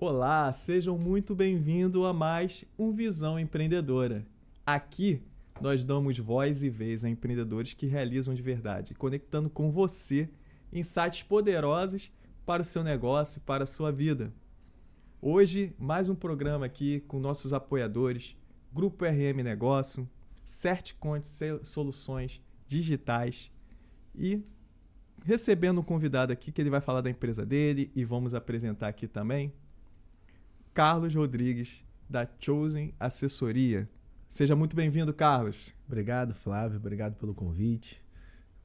Olá, sejam muito bem-vindos a mais um Visão Empreendedora. Aqui nós damos voz e vez a empreendedores que realizam de verdade, conectando com você insights poderosos para o seu negócio e para a sua vida. Hoje, mais um programa aqui com nossos apoiadores, Grupo RM Negócio, Certconte Soluções Digitais e recebendo um convidado aqui que ele vai falar da empresa dele e vamos apresentar aqui também, Carlos Rodrigues, da Chosen Assessoria. Seja muito bem-vindo, Carlos. Obrigado, Flávio. Obrigado pelo convite.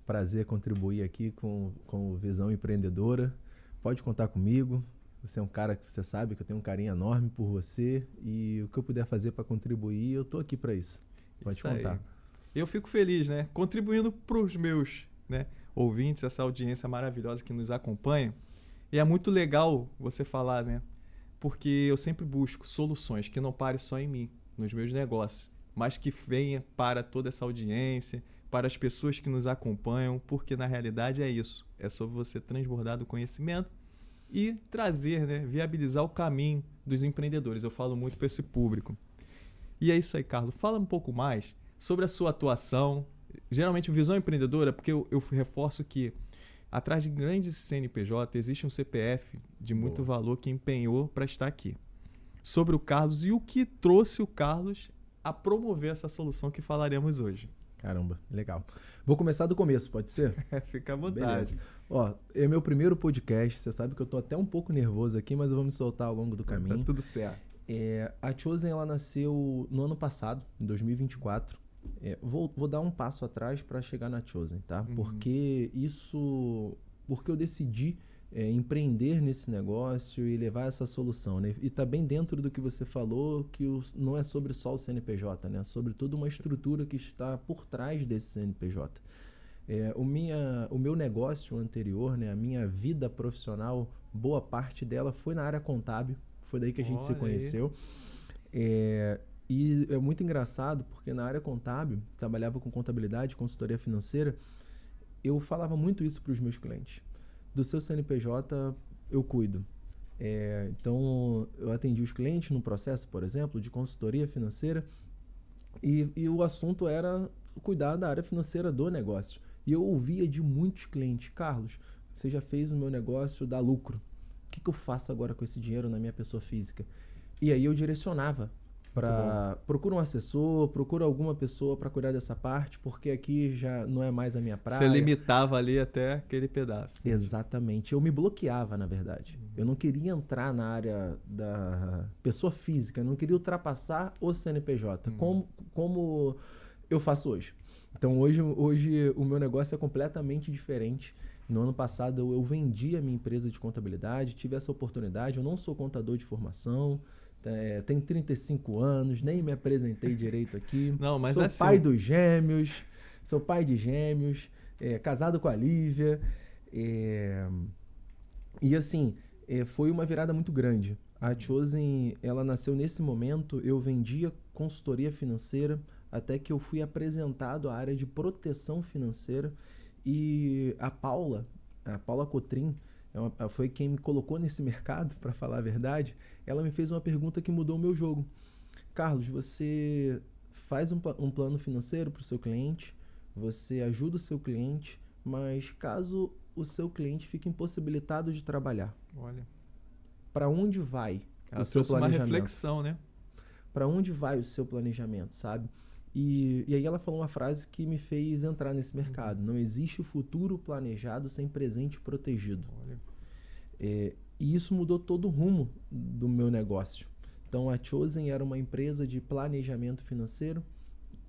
Prazer contribuir aqui com Visão Empreendedora. Pode contar comigo. Você é um cara que você sabe que eu tenho um carinho enorme por você e o que eu puder fazer para contribuir, eu estou aqui para isso. Pode isso contar. Aí. Eu fico feliz, né? Contribuindo para os meus, né, ouvintes, essa audiência maravilhosa que nos acompanha. E é muito legal você falar, né? Porque eu sempre busco soluções que não parem só em mim, nos meus negócios, mas que venha para toda essa audiência, para as pessoas que nos acompanham, porque na realidade é isso. É sobre você transbordar do conhecimento e trazer, né, viabilizar o caminho dos empreendedores. Eu falo muito para esse público. E é isso aí, Carlos. Fala um pouco mais sobre a sua atuação. Geralmente, Visão Empreendedora, porque eu reforço que atrás de grandes CNPJ existe um CPF de muito valor que empenhou para estar aqui. Sobre o Carlos e o que trouxe o Carlos a promover essa solução que falaremos hoje. Caramba, legal. Vou começar do começo, pode ser? Fica à vontade. Beleza. Ó, é meu primeiro podcast, você sabe que eu tô até um pouco nervoso aqui, mas eu vou me soltar ao longo do caminho. Tá tudo certo. A Chosen, ela nasceu no ano passado, em 2024. Vou dar um passo atrás para chegar na Chosen, tá? Porque eu decidi empreender nesse negócio e levar essa solução, né? E tá bem dentro do que você falou, que não é sobre só o CNPJ, né? É sobre toda uma estrutura que está por trás desse CNPJ. O meu negócio anterior, né? A minha vida profissional, boa parte dela foi na área contábil. Foi daí que a gente se conheceu. E é muito engraçado porque na área contábil, trabalhava com contabilidade, consultoria financeira, eu falava muito isso para os meus clientes. Do seu CNPJ eu cuido. Então eu atendi os clientes no processo, por exemplo, de consultoria financeira e o assunto era cuidar da área financeira do negócio. E eu ouvia de muitos clientes: Carlos, você já fez o meu negócio dar lucro. O que eu faço agora com esse dinheiro na minha pessoa física? E aí eu direcionava procura um assessor, procura alguma pessoa para cuidar dessa parte, porque aqui já não é mais a minha praia. Você limitava ali até aquele pedaço. Exatamente. Eu me bloqueava, na verdade. Eu não queria entrar na área da pessoa física, eu não queria ultrapassar o CNPJ, como eu faço hoje. Então, hoje o meu negócio é completamente diferente. No ano passado, eu vendi a minha empresa de contabilidade, tive essa oportunidade. Eu não sou contador de formação, tenho 35 anos, nem me apresentei direito aqui. Não, mas sou pai dos gêmeos, sou pai de gêmeos, casado com a Lívia. E assim, foi uma virada muito grande. A Chosen, ela nasceu nesse momento, eu vendia consultoria financeira, até que eu fui apresentado à área de proteção financeira. E a Paula Cotrim, foi quem me colocou nesse mercado, para falar a verdade. Ela me fez uma pergunta que mudou o meu jogo. Carlos, você faz um plano financeiro para o seu cliente, você ajuda o seu cliente, mas caso o seu cliente fique impossibilitado de trabalhar, para onde vai o seu planejamento? Uma reflexão, né? Para onde vai o seu planejamento, sabe? E aí ela falou uma frase que me fez entrar nesse mercado. Não existe o futuro planejado sem presente protegido. E isso mudou todo o rumo do meu negócio. Então a Chosen era uma empresa de planejamento financeiro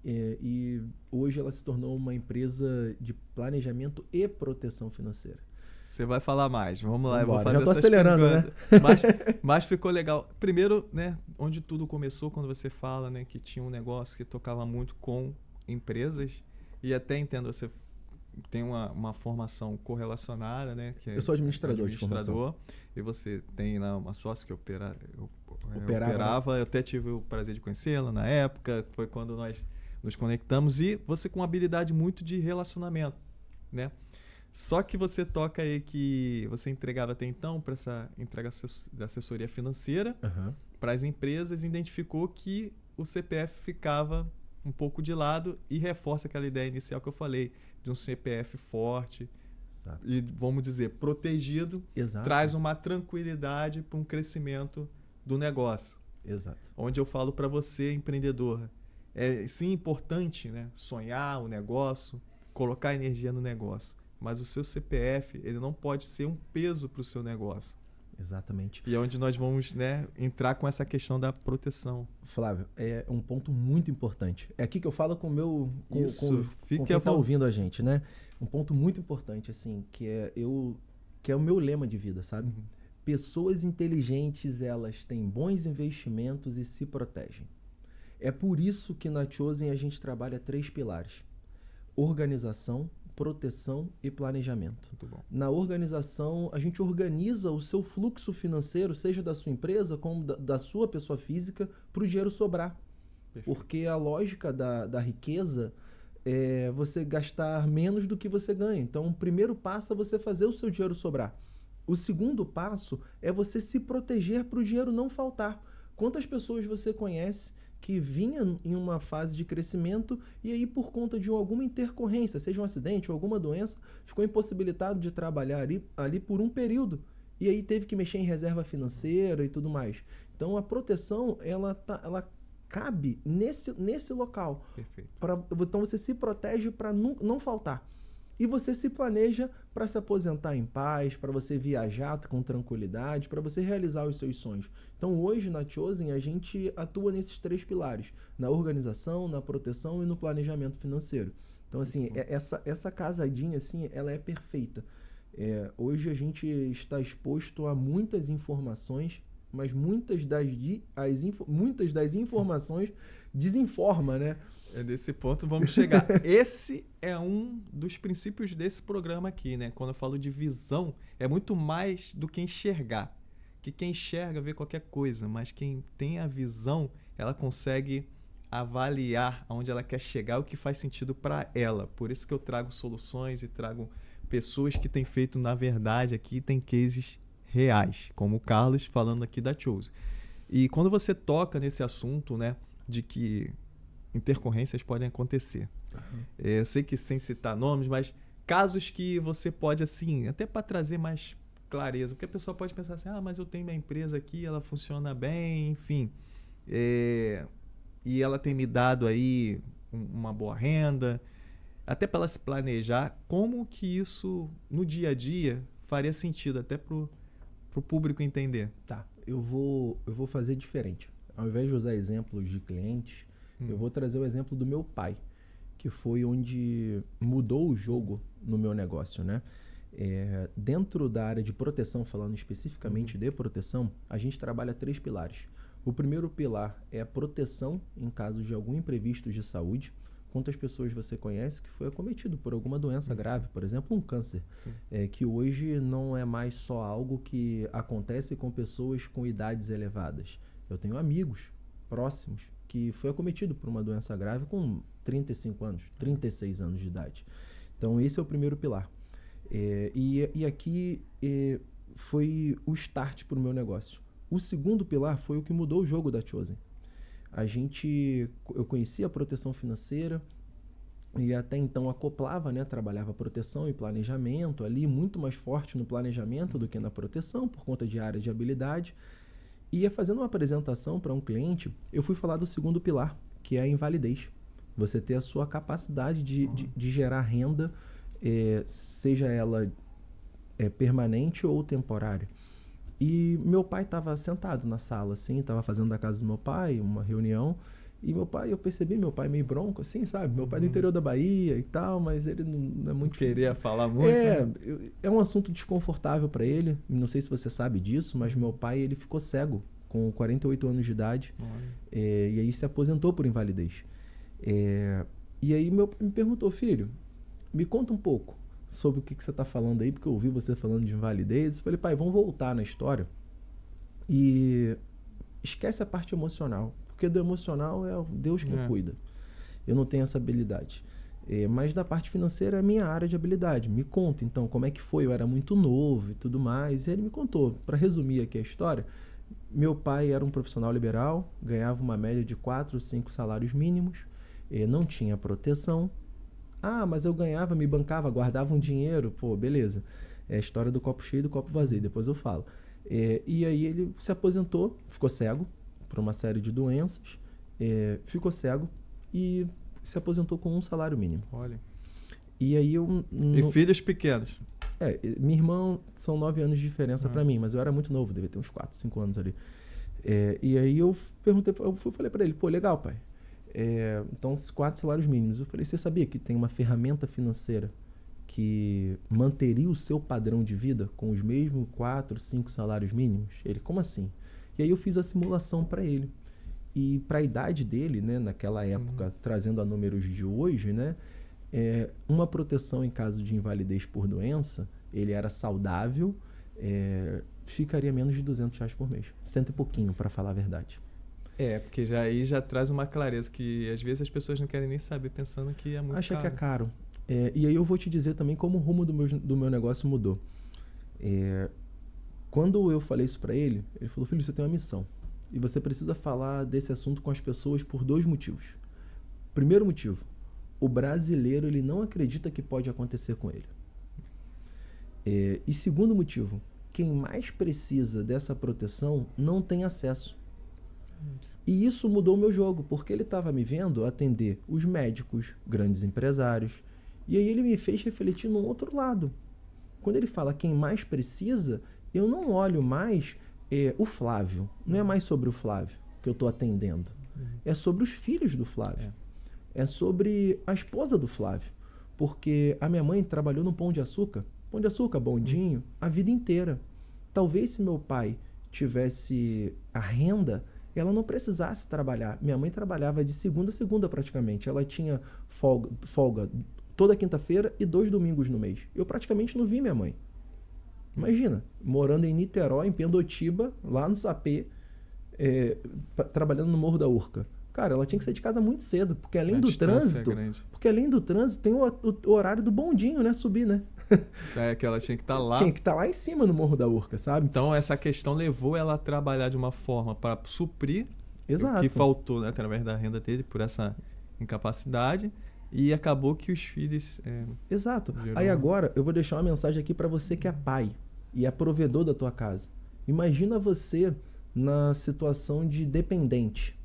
e hoje ela se tornou uma empresa de planejamento e proteção financeira. Você vai falar mais. Vamos lá, eu vou fazer já tô essas acelerando, perguntas. Né? Mas ficou legal. Primeiro, né, onde tudo começou, quando você fala, né, que tinha um negócio que tocava muito com empresas, e até entendo, você tem uma formação correlacionada, né? Que eu sou administrador de formação. E você tem lá uma sócia que operava. Né? Eu até tive o prazer de conhecê-la na época, foi quando nós nos conectamos, e você com uma habilidade muito de relacionamento, né? Só que você toca aí que você entregava até então para essa entrega da assessoria financeira Aham. para as empresas, identificou que o CPF ficava um pouco de lado e reforça aquela ideia inicial que eu falei, de um CPF forte Exato. e, vamos dizer, protegido, Exato. traz uma tranquilidade para um crescimento do negócio. Exato. Onde eu falo para você, empreendedor, é sim importante, né, sonhar o negócio, colocar energia no negócio, mas o seu CPF ele não pode ser um peso para o seu negócio. Exatamente. E é onde nós vamos, né, entrar com essa questão da proteção. Flávio, é um ponto muito importante. É aqui que eu falo com o meu, com Fique quem à está vontade. ouvindo a gente, né? Um ponto muito importante, assim, que é o meu lema de vida, sabe? Uhum. Pessoas inteligentes, elas têm bons investimentos e se protegem. É por isso que na Chosen a gente trabalha 3 pilares: organização, proteção e planejamento. Muito bom. Na organização, a gente organiza o seu fluxo financeiro, seja da sua empresa como da sua pessoa física, para o dinheiro sobrar. Perfeito. Porque a lógica da riqueza é você gastar menos do que você ganha. Então, o primeiro passo é você fazer o seu dinheiro sobrar. O segundo passo é você se proteger para o dinheiro não faltar. Quantas pessoas você conhece que vinha em uma fase de crescimento e aí por conta de alguma intercorrência, seja um acidente ou alguma doença, ficou impossibilitado de trabalhar ali por um período e aí teve que mexer em reserva financeira e tudo mais. Então a proteção ela cabe nesse local. Perfeito. Então você se protege para não faltar. E você se planeja para se aposentar em paz, para você viajar com tranquilidade, para você realizar os seus sonhos. Então hoje na Chosen a gente atua nesses 3 pilares: na organização, na proteção e no planejamento financeiro. Então assim, essa casadinha assim, ela é perfeita. Hoje a gente está exposto a muitas informações, mas muitas das informações desinforma, né? É nesse ponto vamos chegar. Esse é um dos princípios desse programa aqui, né? Quando eu falo de visão, é muito mais do que enxergar. Que quem enxerga vê qualquer coisa, mas quem tem a visão, ela consegue avaliar aonde ela quer chegar, o que faz sentido para ela. Por isso que eu trago soluções e trago pessoas que têm feito, na verdade, aqui tem cases reais, como o Carlos falando aqui da Chosen. E quando você toca nesse assunto, né, de que intercorrências podem acontecer. Uhum. Eu sei que sem citar nomes, mas casos que você pode, assim, até para trazer mais clareza, porque a pessoa pode pensar assim, mas eu tenho minha empresa aqui, ela funciona bem, enfim, e ela tem me dado aí uma boa renda, até para ela se planejar, como que isso no dia a dia faria sentido até pro público entender. Tá, eu vou fazer diferente. Ao invés de usar exemplos de clientes, eu vou trazer o exemplo do meu pai, que foi onde mudou o jogo no meu negócio, né? Dentro da área de proteção, falando especificamente de proteção, a gente trabalha 3 pilares. O primeiro pilar é a proteção em caso de algum imprevisto de saúde. Quantas pessoas você conhece que foi acometido por alguma doença grave, por exemplo, um câncer, que hoje não é mais só algo que acontece com pessoas com idades elevadas. Eu tenho amigos próximos que foi acometido por uma doença grave com 35 anos, 36 anos de idade. Então, esse é o primeiro pilar. E aqui foi o start para o meu negócio. O segundo pilar foi o que mudou o jogo da Chosen. Eu conhecia a proteção financeira e até então acoplava, né? Trabalhava proteção e planejamento ali, muito mais forte no planejamento do que na proteção, por conta de área de habilidade. E fazendo uma apresentação para um cliente, eu fui falar do segundo pilar, que é a invalidez. Você ter a sua capacidade de gerar renda, seja ela permanente ou temporária. E meu pai estava sentado na sala, assim, estava fazendo da casa do meu pai, uma reunião, e meu pai, eu percebi meu pai meio bronco, assim, sabe? Meu pai do interior da Bahia e tal, mas ele não é muito... Queria falar muito, né? É um assunto desconfortável para ele, não sei se você sabe disso, mas meu pai, ele ficou cego com 48 anos de idade, e aí se aposentou por invalidez. E aí meu pai me perguntou, filho, me conta um pouco sobre o que você está falando aí, porque eu ouvi você falando de invalidez. Eu falei, pai, vamos voltar na história e esquece a parte emocional, porque do emocional é Deus quem cuida. Eu não tenho essa habilidade. Mas da parte financeira é a minha área de habilidade. Me conta, então, como é que foi? Eu era muito novo e tudo mais. E ele me contou. Para resumir aqui a história, meu pai era um profissional liberal, ganhava uma média de 4 ou 5 salários mínimos, não tinha proteção. Ah, mas eu ganhava, me bancava, guardava um dinheiro. Pô, beleza. É a história do copo cheio e do copo vazio, depois eu falo. E aí ele se aposentou, ficou cego por uma série de doenças, ficou cego e se aposentou com um salário mínimo. Olha. E aí eu... E filhos pequenos? Minha irmã são 9 anos de diferença pra mim, mas eu era muito novo, devia ter uns 4, 5 anos ali. E aí eu falei pra ele, pô, legal, pai. Então, 4 salários mínimos. Eu falei, você sabia que tem uma ferramenta financeira que manteria o seu padrão de vida com os mesmos 4, 5 salários mínimos? Ele, como assim? E aí eu fiz a simulação para ele. E para a idade dele, né, naquela época, trazendo a números de hoje, né, uma proteção em caso de invalidez por doença, ele era saudável, ficaria menos de R$200 por mês. Cento e pouquinho, para falar a verdade. Porque aí já traz uma clareza que às vezes as pessoas não querem nem saber, pensando que é muito caro. Acha que é caro. E aí eu vou te dizer também como o rumo do meu negócio mudou. Quando eu falei isso para ele, ele falou, filho, você tem uma missão. E você precisa falar desse assunto com as pessoas por 2 motivos. Primeiro motivo, o brasileiro ele não acredita que pode acontecer com ele. E segundo motivo, quem mais precisa dessa proteção não tem acesso. E isso mudou o meu jogo, porque ele estava me vendo atender os médicos, grandes empresários, e aí ele me fez refletir num outro lado. Quando ele fala quem mais precisa, eu não olho mais o Flávio. Não é mais sobre o Flávio que eu estou atendendo. É sobre os filhos do Flávio. É sobre a esposa do Flávio. Porque a minha mãe trabalhou no Pão de Açúcar, bondinho, a vida inteira. Talvez se meu pai tivesse a renda, ela não precisasse trabalhar. Minha mãe trabalhava de segunda a segunda praticamente. Ela tinha folga toda quinta-feira e 2 domingos no mês. Eu praticamente não vi minha mãe. Imagina, morando em Niterói, em Pendotiba, lá no Sapê, trabalhando no Morro da Urca. Cara, ela tinha que sair de casa muito cedo, porque além do trânsito, tem o horário do bondinho, né? Subir, né? Que ela tinha que estar lá. Tinha que estar lá em cima no Morro da Urca, sabe? Então essa questão levou ela a trabalhar de uma forma para suprir o que faltou, né, através da renda dele, por essa incapacidade. E acabou que os filhos... Exato. Aí agora eu vou deixar uma mensagem aqui para você que é pai e é provedor da tua casa. Imagina você na situação de dependente.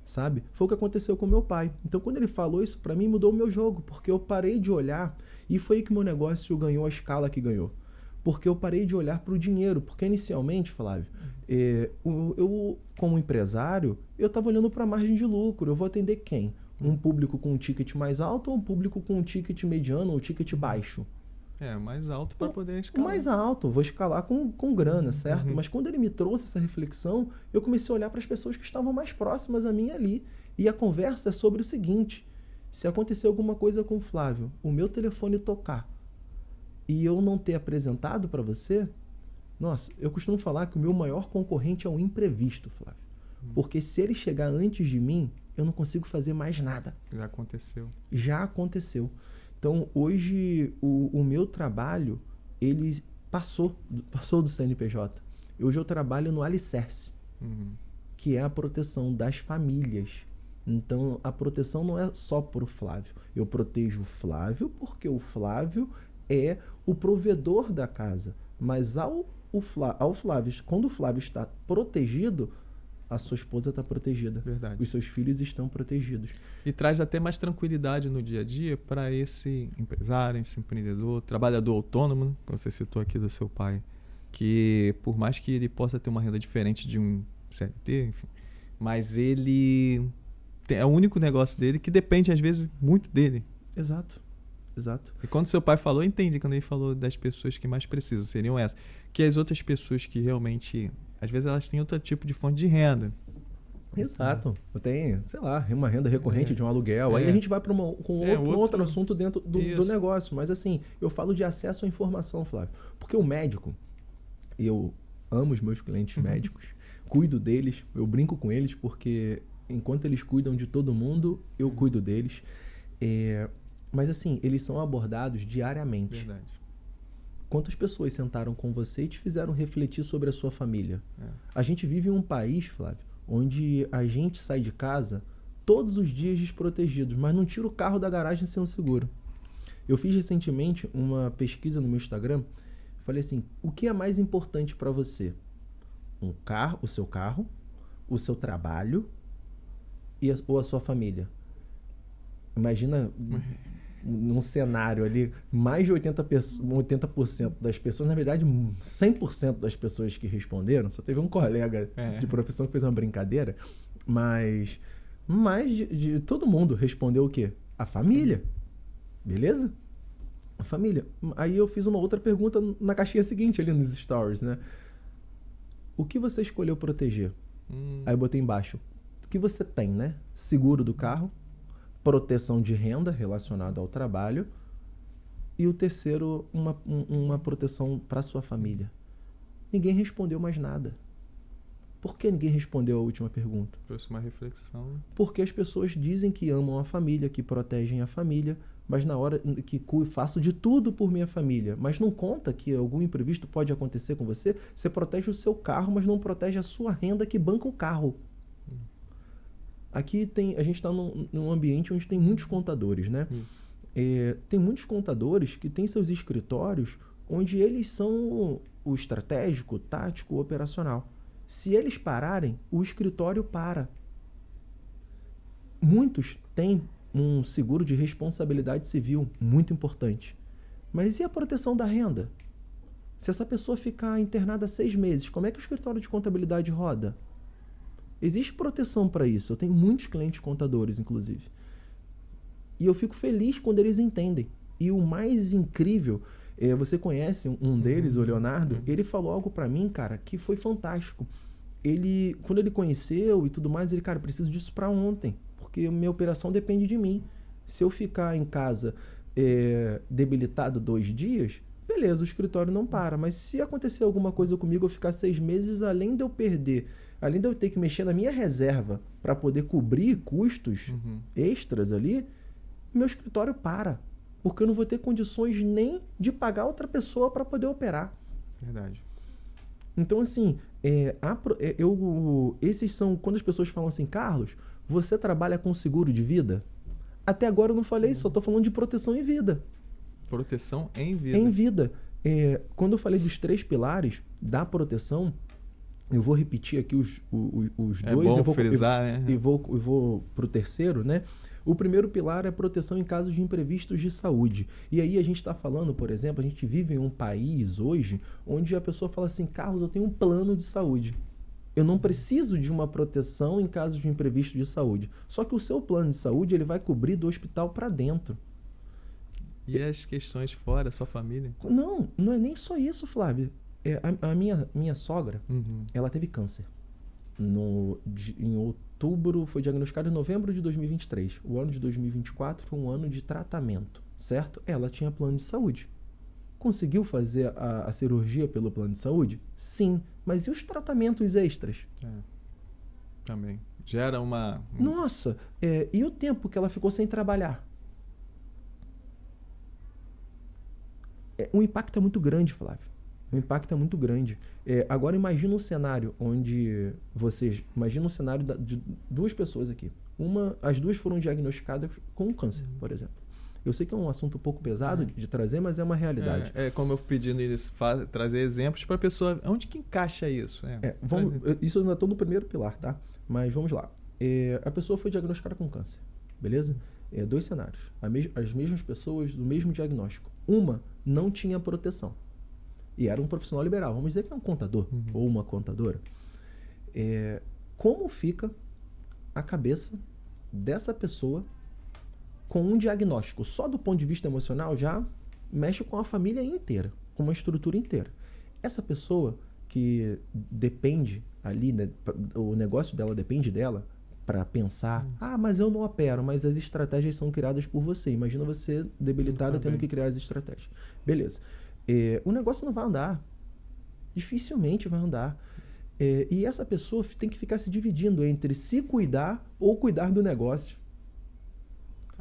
Sabe? Foi o que aconteceu com meu pai. Então quando ele falou isso para mim, mudou o meu jogo. Porque eu parei de olhar e foi aí que meu negócio ganhou a escala que ganhou. Porque eu parei de olhar para o dinheiro. Porque inicialmente, Flávio, eu como empresário, eu estava olhando para a margem de lucro. Eu vou atender quem? Um público com um ticket mais alto ou um público com um ticket mediano ou ticket baixo? Mais alto para poder escalar. Mais alto, vou escalar com grana, certo? Mas quando ele me trouxe essa reflexão, eu comecei a olhar para as pessoas que estavam mais próximas a mim ali. E a conversa é sobre o seguinte: se acontecer alguma coisa com o Flávio, o meu telefone tocar e eu não ter apresentado para você, nossa, eu costumo falar que o meu maior concorrente é o imprevisto, Flávio. Porque se ele chegar antes de mim, eu não consigo fazer mais nada. Já aconteceu. Então, hoje, o meu trabalho, ele passou do CNPJ. Hoje eu trabalho no Alicerce, que é a proteção das famílias. Então, a proteção não é só para o Flávio. Eu protejo o Flávio porque o Flávio é o provedor da casa. Mas ao Flávio, quando o Flávio está protegido, a sua esposa está protegida. Verdade. Os seus filhos estão protegidos. E traz até mais tranquilidade no dia a dia para esse empresário, esse empreendedor, trabalhador autônomo, né? Você citou aqui do seu pai, que por mais que ele possa ter uma renda diferente de um CLT, enfim, mas ele é o único negócio dele que depende, às vezes, muito dele. Exato. E quando seu pai falou, eu entendi quando ele falou das pessoas que mais precisam, seriam essas. Que as outras pessoas que realmente, às vezes elas têm outro tipo de fonte de renda. Exato. Eu tenho, sei lá, uma renda recorrente de um aluguel. Aí a gente vai para outro assunto dentro do negócio. Mas assim, eu falo de acesso à informação, Flávio. Porque o médico, eu amo os meus clientes médicos, cuido deles, eu brinco com eles porque enquanto eles cuidam de todo mundo, eu cuido deles. Mas assim, eles são abordados diariamente. Verdade. Quantas pessoas sentaram com você e te fizeram refletir sobre a sua família? É. A gente vive em um país, Flávio, onde a gente sai de casa todos os dias desprotegidos, mas não tira o carro da garagem sem um seguro. Eu fiz recentemente uma pesquisa no meu Instagram. Falei assim, o que é mais importante para você? O seu carro, o seu trabalho ou a sua família? Imagina num cenário ali, mais de 80% das pessoas, na verdade 100% das pessoas que responderam, só teve um colega de profissão que fez uma brincadeira, mas mais de todo mundo respondeu o quê? A família. Beleza? A família. Aí eu fiz uma outra pergunta na caixinha seguinte ali nos stories, né? O que você escolheu proteger? Aí eu botei embaixo. O que você tem, né? Seguro do carro, proteção de renda relacionada ao trabalho e o terceiro, uma proteção para sua família. Ninguém respondeu mais nada. Por que ninguém respondeu a última pergunta? Trouxe uma reflexão. Porque as pessoas dizem que amam a família, que protegem a família, mas na hora que faço de tudo por minha família, mas não conta que algum imprevisto pode acontecer com você, você protege o seu carro, mas não protege a sua renda que banca o carro. Aqui a gente está num ambiente onde tem muitos contadores, né? Tem muitos contadores que têm seus escritórios onde eles são o estratégico, o tático, o operacional. Se eles pararem, o escritório para. Muitos têm um seguro de responsabilidade civil muito importante. Mas e a proteção da renda? Se essa pessoa ficar internada 6 meses, como é que o escritório de contabilidade roda? Existe proteção para isso. Eu tenho muitos clientes contadores, inclusive. E eu fico feliz quando eles entendem. E o mais incrível, você conhece um deles, o Leonardo, ele falou algo para mim, cara, que foi fantástico. Quando ele conheceu e tudo mais, ele, cara, preciso disso para ontem. Porque minha operação depende de mim. Se eu ficar em casa debilitado 2 dias, beleza, o escritório não para. Mas se acontecer alguma coisa comigo, eu ficar 6 meses, além de eu ter que mexer na minha reserva para poder cobrir custos extras ali, meu escritório para. Porque eu não vou ter condições nem de pagar outra pessoa para poder operar. Verdade. Então, assim, esses são, quando as pessoas falam assim, Carlos, você trabalha com seguro de vida? Até agora eu não falei isso, só estou falando de proteção em vida. Proteção em vida. Em vida. Quando eu falei dos 3 pilares da proteção, eu vou repetir aqui os dois. É bom frisar, né? E vou para o terceiro, né? O primeiro pilar é proteção em casos de imprevistos de saúde. E aí a gente está falando, por exemplo, a gente vive em um país hoje onde a pessoa fala assim, Carlos, eu tenho um plano de saúde. Eu não preciso de uma proteção em casos de imprevisto de saúde. Só que o seu plano de saúde ele vai cobrir do hospital para dentro. E as questões fora, sua família? Não é nem só isso, Flávio. A minha sogra, ela teve câncer. Em outubro, foi diagnosticado em novembro de 2023. O ano de 2024 foi um ano de tratamento, certo? Ela tinha plano de saúde. Conseguiu fazer a cirurgia pelo plano de saúde? Sim. Mas e os tratamentos extras? Também. Gera uma... Nossa! E o tempo que ela ficou sem trabalhar? O impacto é muito grande, Flávio. O impacto é muito grande. Agora imagina um cenário onde imagina um cenário de 2 pessoas aqui. As 2 foram diagnosticadas com câncer, por exemplo. Eu sei que é um assunto um pouco pesado de trazer, mas é uma realidade. Como eu pedi no início, trazer exemplos para a pessoa. Onde que encaixa isso? Isso eu ainda estou no primeiro pilar, tá? Mas vamos lá. A pessoa foi diagnosticada com câncer, beleza? 2 cenários. As mesmas pessoas do mesmo diagnóstico. Uma não tinha proteção. E era um profissional liberal. Vamos dizer que é um contador ou uma contadora. Como fica a cabeça dessa pessoa com um diagnóstico? Só do ponto de vista emocional já mexe com a família inteira, com uma estrutura inteira. Essa pessoa que depende ali, né, o negócio dela depende dela para pensar, mas eu não opero, mas as estratégias são criadas por você. Imagina você debilitada tendo que criar as estratégias. Beleza. O negócio não vai andar. Dificilmente vai andar. E essa pessoa tem que ficar se dividindo entre se cuidar ou cuidar do negócio.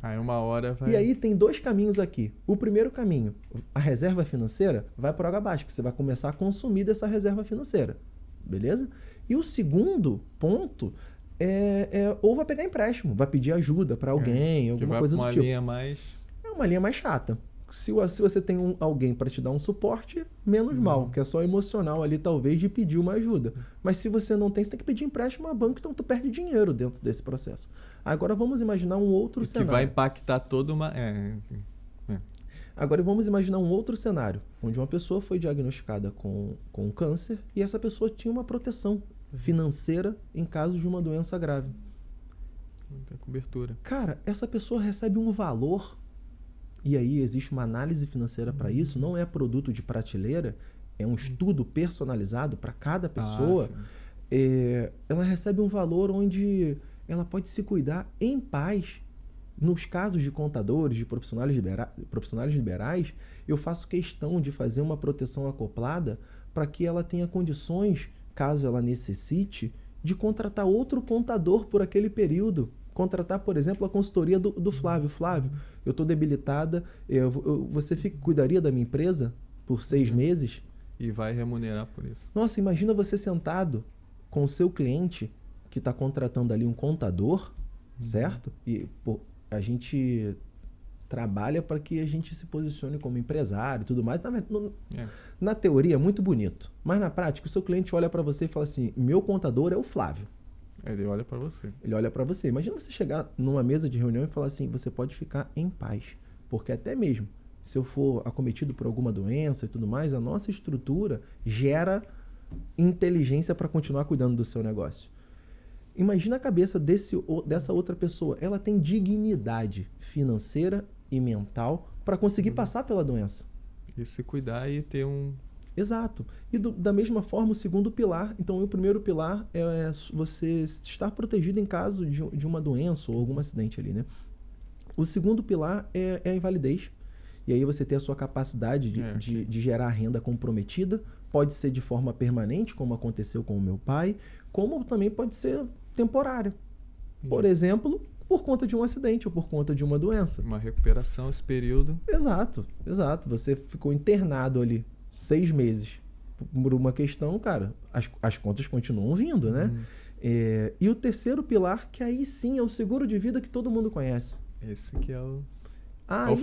Aí uma hora vai... E aí tem 2 caminhos aqui. O primeiro caminho, a reserva financeira vai por água abaixo, que você vai começar a consumir dessa reserva financeira. Beleza? E o segundo ponto ou vai pegar empréstimo, vai pedir ajuda para alguém, alguma coisa do tipo. Linha mais... É uma linha mais chata. Se você tem alguém para te dar um suporte, menos mal, que é só emocional ali, talvez, de pedir uma ajuda. Mas se você não tem, você tem que pedir empréstimo a banco, então tu perde dinheiro dentro desse processo. Agora vamos imaginar um outro cenário. Que vai impactar toda uma... Agora vamos imaginar um outro cenário, onde uma pessoa foi diagnosticada com câncer e essa pessoa tinha uma proteção financeira em caso de uma doença grave. Muita cobertura. Cara, essa pessoa recebe um valor, e aí existe uma análise financeira para isso, não é produto de prateleira, é um estudo personalizado para cada pessoa. Ela recebe um valor onde ela pode se cuidar em paz. Nos casos de contadores, de profissionais liberais, eu faço questão de fazer uma proteção acoplada para que ela tenha condições, caso ela necessite, de contratar outro contador por aquele período. Contratar, por exemplo, a consultoria do Flávio. Flávio, eu estou debilitada, você cuidaria da minha empresa por 6 meses? E vai remunerar por isso. Nossa, imagina você sentado com o seu cliente que está contratando ali um contador, certo? E a gente trabalha para que a gente se posicione como empresário e tudo mais. Na teoria é muito bonito, mas na prática o seu cliente olha para você e fala assim, meu contador é o Flávio. Ele olha para você. Ele olha para você. Imagina você chegar numa mesa de reunião e falar assim, você pode ficar em paz, porque até mesmo se eu for acometido por alguma doença e tudo mais, a nossa estrutura gera inteligência para continuar cuidando do seu negócio. Imagina a cabeça dessa outra pessoa. Ela tem dignidade financeira e mental para conseguir passar pela doença. E se cuidar e ter um... Exato. E da mesma forma, o segundo pilar. Então, o primeiro pilar é você estar protegido em caso de uma doença ou algum acidente ali, né? O segundo pilar é a invalidez. E aí você tem a sua capacidade de gerar renda comprometida. Pode ser de forma permanente, como aconteceu com o meu pai, como também pode ser temporário. Por exemplo, por conta de um acidente ou por conta de uma doença. Uma recuperação, esse período. Exato. Você ficou internado ali 6 meses por uma questão, cara, as contas continuam vindo, né? E o terceiro pilar, que aí sim é o seguro de vida que todo mundo conhece. Esse que é o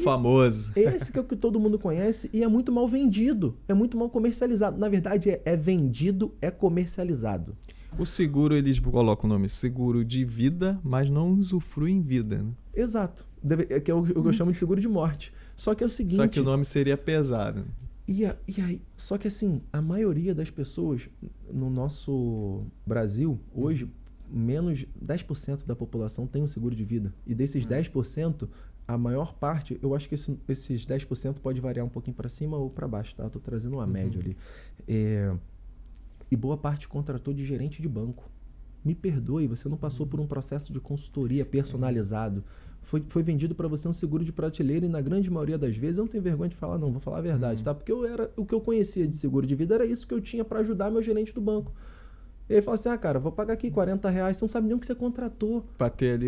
famoso. Esse que é o que todo mundo conhece e é muito mal vendido, é muito mal comercializado. Na verdade, é vendido, é comercializado. O seguro, eles colocam o nome seguro de vida, mas não usufrui em vida, né? Exato. Que eu chamo de seguro de morte. Só que é o seguinte... Só que o nome seria pesado. E aí, só que assim, a maioria das pessoas no nosso Brasil, hoje, menos 10% da população tem um seguro de vida. E desses 10%, a maior parte, eu acho que esses 10% pode variar um pouquinho para cima ou para baixo, tá? Estou trazendo uma média ali. E boa parte contratou de gerente de banco. Me perdoe, você não passou por um processo de consultoria personalizado. Foi vendido para você um seguro de prateleira e na grande maioria das vezes, eu não tenho vergonha de falar, não, vou falar a verdade, tá? Porque o que eu conhecia de seguro de vida era isso que eu tinha para ajudar meu gerente do banco. E ele fala assim, cara, vou pagar aqui R$40, você não sabe nem o que você contratou. Para ter ali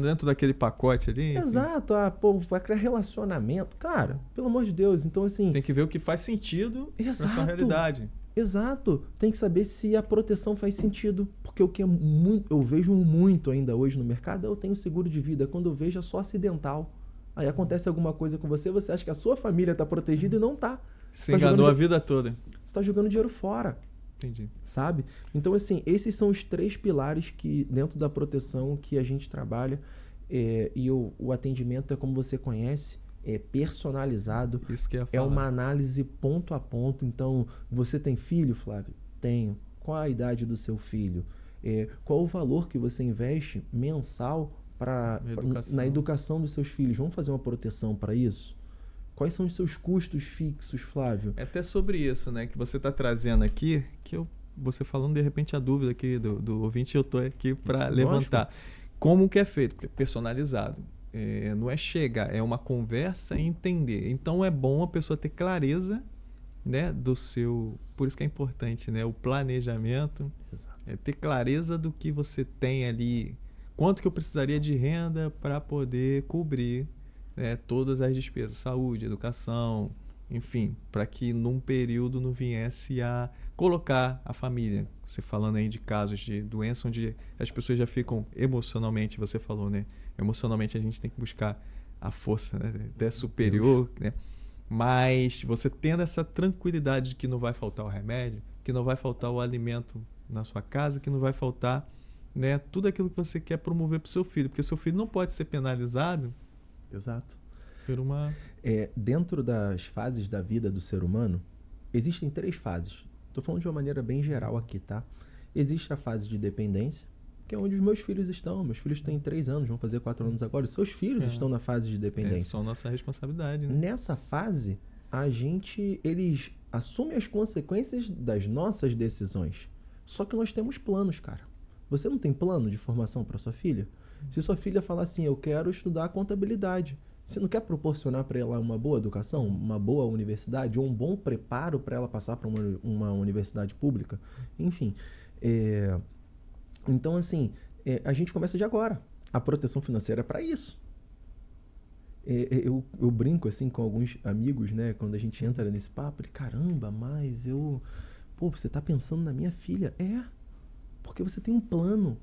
dentro daquele pacote ali. Exato, vai criar relacionamento. Cara, pelo amor de Deus, então assim... Tem que ver o que faz sentido na sua realidade. Exato. Tem que saber se a proteção faz sentido. Porque o que eu vejo muito ainda hoje no mercado eu tenho seguro de vida. Quando eu vejo é só acidental. Aí acontece alguma coisa com você acha que a sua família está protegida e não está. Se enganou a vida toda. Você está jogando dinheiro fora. Entendi. Sabe? Então, assim, esses são os 3 pilares que dentro da proteção que a gente trabalha. E o atendimento é como você conhece. É personalizado, é uma análise ponto a ponto. Então, você tem filho, Flávio? Tenho. Qual a idade do seu filho? Qual o valor que você investe mensal na educação dos seus filhos? Vamos fazer uma proteção para isso? Quais são os seus custos fixos, Flávio? É até sobre isso, né, que você está trazendo aqui, você falando de repente a dúvida aqui do ouvinte, eu estou aqui para levantar. Como que é feito? Porque é personalizado. Não é chegar, é uma conversa e entender. Então é bom a pessoa ter clareza né, do seu... Por isso que é importante, né, o planejamento, Exato. ter clareza do que você tem ali, quanto que eu precisaria de renda para poder cobrir, né, todas as despesas, saúde, educação, enfim, para que num período não viesse a colocar a família. Você falando aí de casos de doença onde as pessoas já ficam emocionalmente, você falou, né? Emocionalmente a gente tem que buscar a força, né, até superior, né? Mas você tendo essa tranquilidade de que não vai faltar o remédio, que não vai faltar o alimento na sua casa, que não vai faltar, né, tudo aquilo que você quer promover para o seu filho, porque seu filho não pode ser penalizado. Exato. Por uma... Dentro das fases da vida do ser humano, existem 3 fases. Estou falando de uma maneira bem geral aqui, tá? Existe a fase de dependência, que é onde os meus filhos estão. Meus filhos têm 3 anos, vão fazer 4 anos agora. Os seus filhos estão na fase de dependência. só nossa responsabilidade, né? Nessa fase, eles assumem as consequências das nossas decisões. Só que nós temos planos, cara. Você não tem plano de formação para sua filha? Se sua filha falar assim, eu quero estudar contabilidade, você não quer proporcionar para ela uma boa educação, uma boa universidade, ou um bom preparo para ela passar para uma universidade pública? Enfim, então assim, a gente começa de agora. A proteção financeira é para isso. Eu brinco assim com alguns amigos, né? Quando a gente entra nesse papo, caramba, mas você tá pensando na minha filha? Porque você tem um plano.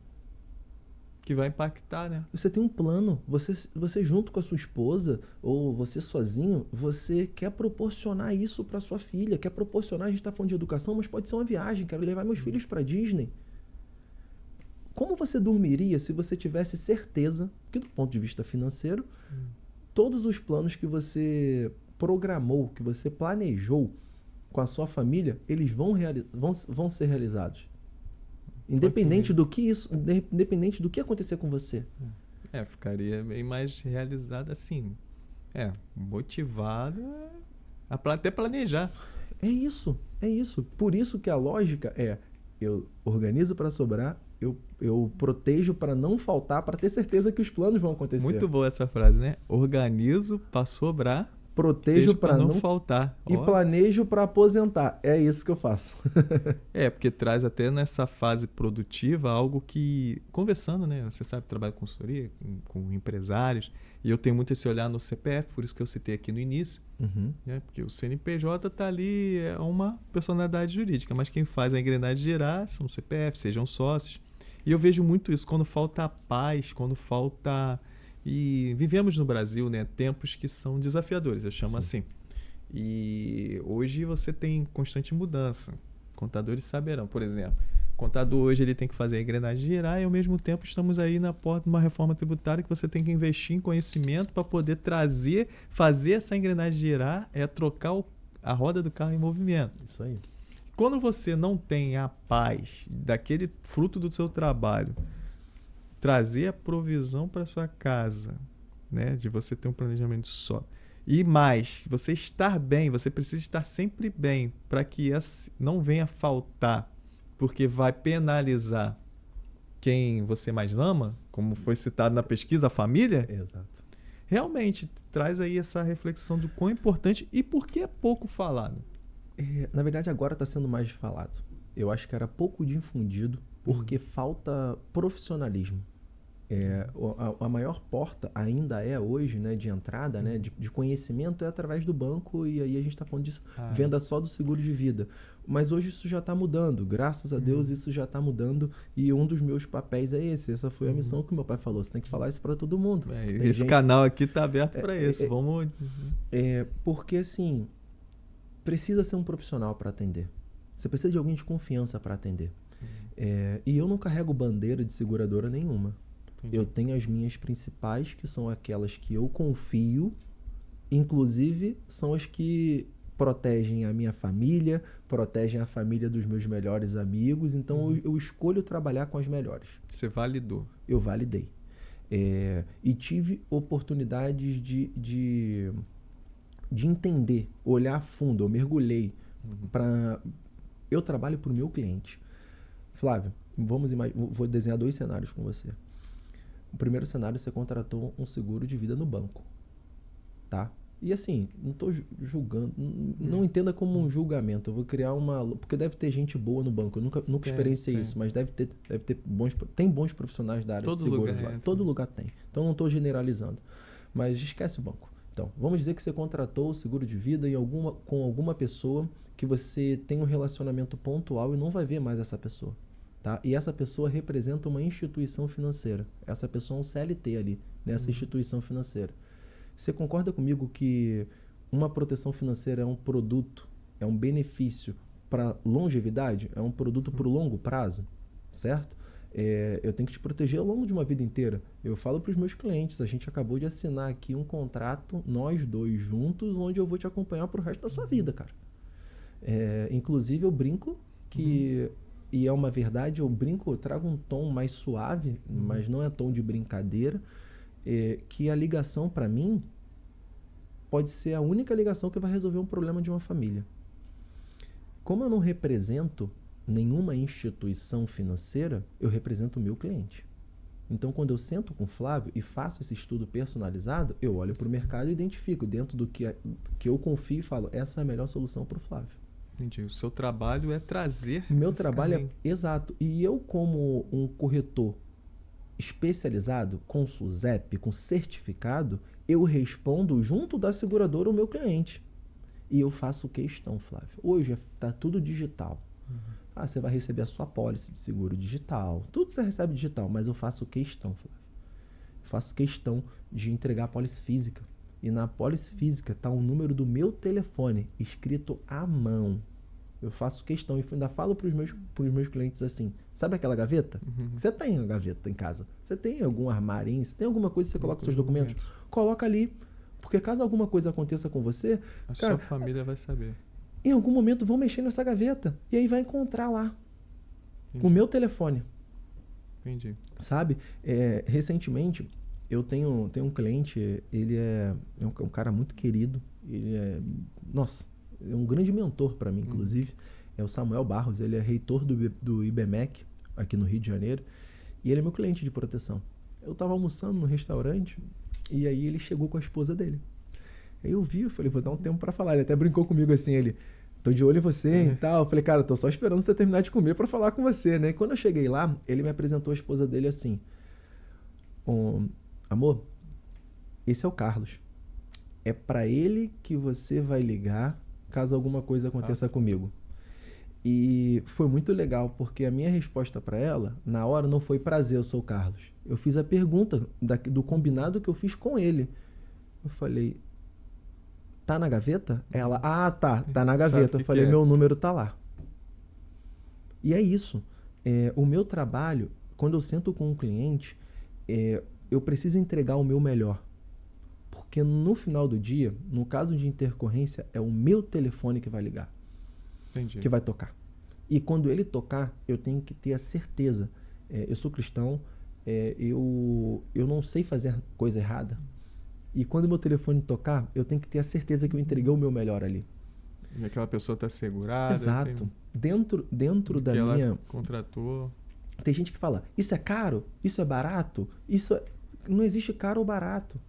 Que vai impactar, né? Você tem um plano. Você junto com a sua esposa, ou você sozinho, você quer proporcionar isso para sua filha. Quer proporcionar, a gente tá falando de educação, mas pode ser uma viagem. Quero levar meus filhos para Disney. Como você dormiria se você tivesse certeza que, do ponto de vista financeiro, todos os planos que você programou, que você planejou com a sua família, eles vão ser realizados? Independente do que acontecer com você. Ficaria bem mais realizado assim. Motivado a até planejar. É isso. Por isso que a lógica eu organizo para sobrar, eu protejo para não faltar, para ter certeza que os planos vão acontecer. Muito boa essa frase, né? Organizo para sobrar, protejo para não faltar. E planejo para aposentar. É isso que eu faço. Porque traz até nessa fase produtiva algo que, conversando, né? Você sabe, trabalho com consultoria, com empresários, e eu tenho muito esse olhar no CPF, por isso que eu citei aqui no início, né? Porque o CNPJ está ali, é uma personalidade jurídica, mas quem faz a engrenagem girar são o CPF, sejam sócios. E eu vejo muito isso, quando falta paz, quando falta... E vivemos no Brasil, né, tempos que são desafiadores, eu chamo assim. E hoje você tem constante mudança. Contadores saberão, por exemplo. O contador hoje ele tem que fazer a engrenagem girar e ao mesmo tempo estamos aí na porta de uma reforma tributária que você tem que investir em conhecimento para poder fazer essa engrenagem girar, trocar a roda do carro em movimento. Isso aí. Quando você não tem a paz daquele fruto do seu trabalho, trazer a provisão para sua casa, né? De você ter um planejamento só. E mais, você estar bem, você precisa estar sempre bem para que não venha faltar, porque vai penalizar quem você mais ama, como foi citado na pesquisa, a família. Exato. Realmente traz aí essa reflexão do quão importante e por que é pouco falado. Na verdade, agora está sendo mais falado. Eu acho que era pouco difundido, porque falta profissionalismo. A maior porta ainda hoje, né, de entrada, né, de conhecimento através do banco, e aí a gente está falando disso, venda só do seguro de vida. Mas hoje isso já está mudando, graças a Deus isso já está mudando, e um dos meus papéis é esse. Essa foi a missão que meu pai falou, você tem que falar isso para todo mundo. Esse canal aqui está aberto para isso. Vamos... Porque assim, precisa ser um profissional para atender. Você precisa de alguém de confiança para atender. E eu não carrego bandeira de seguradora nenhuma. Eu tenho as minhas principais, que são aquelas que eu confio, inclusive são as que protegem a minha família, protegem a família dos meus melhores amigos, então eu escolho trabalhar com as melhores. Você validou? Eu validei. E tive oportunidades de entender, olhar a fundo, eu mergulhei. Eu trabalho para o meu cliente. Flávio, vou desenhar 2 cenários com você. O primeiro cenário, você contratou um seguro de vida no banco, tá? E assim, não estou julgando, não entenda como um julgamento. Eu vou criar porque deve ter gente boa no banco. Eu nunca experienciei isso, mas deve ter tem bons profissionais da área de seguros lá. Todo lugar tem. Então não estou generalizando. Mas esquece o banco. Então, vamos dizer que você contratou o seguro de vida com alguma pessoa que você tem um relacionamento pontual e não vai ver mais essa pessoa. Tá? E essa pessoa representa uma instituição financeira. Essa pessoa é um CLT ali, nessa instituição financeira. Você concorda comigo que uma proteção financeira é um produto, é um benefício para longevidade? É um produto para o longo prazo, certo? Eu tenho que te proteger ao longo de uma vida inteira. Eu falo para os meus clientes, a gente acabou de assinar aqui um contrato, nós dois juntos, onde eu vou te acompanhar para o resto da sua vida, cara. Inclusive eu brinco que, e é uma verdade, eu trago um tom mais suave, mas não é tom de brincadeira, que a ligação para mim pode ser a única ligação que vai resolver um problema de uma família. Como eu não represento nenhuma instituição financeira, eu represento o meu cliente. Então, quando eu sento com o Flávio e faço esse estudo personalizado, eu olho para o mercado e identifico dentro do que eu confio e falo, essa é a melhor solução para o Flávio. Entendi. O seu trabalho é trazer Meu trabalho exato. E eu, como um corretor especializado, com SUSEP, com certificado, eu respondo junto da seguradora o meu cliente. E eu faço questão, Flávio. Hoje está tudo digital. Você vai receber a sua apólice de seguro digital. Tudo você recebe digital, mas eu faço questão, Flávio. Eu faço questão de entregar a apólice física. E na apólice física está o número do meu telefone escrito à mão. Eu faço questão e ainda falo para os meus clientes assim, sabe aquela gaveta? Você tem uma gaveta em casa. Você tem algum armarinho, você tem alguma coisa que você coloca os seus documentos? Coloca ali. Porque caso alguma coisa aconteça com você, sua família vai saber. Em algum momento vão mexer nessa gaveta e aí vai encontrar lá o meu telefone. Entendi. Sabe? Recentemente, eu tenho um cliente, ele é um cara muito querido. Ele é um grande mentor para mim, inclusive. É o Samuel Barros, ele é reitor do IBMEC, aqui no Rio de Janeiro. E ele é meu cliente de proteção. Eu estava almoçando no restaurante e aí ele chegou com a esposa dele. Aí eu vi, eu falei, vou dar um tempo para falar. Ele até brincou comigo assim, tô de olho em você e tal. Eu falei, cara, tô só esperando você terminar de comer para falar com você, né? E quando eu cheguei lá, ele me apresentou a esposa dele assim. Amor, esse é o Carlos. É para ele que você vai ligar caso alguma coisa aconteça comigo. E foi muito legal, porque a minha resposta para ela, na hora, não foi prazer, eu sou o Carlos. Eu fiz a pergunta do combinado que eu fiz com ele. Eu falei, tá na gaveta? Ela, tá na gaveta. Eu falei, meu número tá lá. E é isso. O meu trabalho, quando eu sento com um cliente, eu preciso entregar o meu melhor. Porque no final do dia, no caso de intercorrência, é o meu telefone que vai ligar. Entendi. Que vai tocar. E quando ele tocar, eu tenho que ter a certeza. Eu sou cristão, eu não sei fazer coisa errada. E quando meu telefone tocar, eu tenho que ter a certeza que eu entreguei o meu melhor ali. E aquela pessoa está segurada. Exato. Dentro da minha... ela contratou. Tem gente que fala, isso é caro? Isso é barato? Não existe caro ou barato.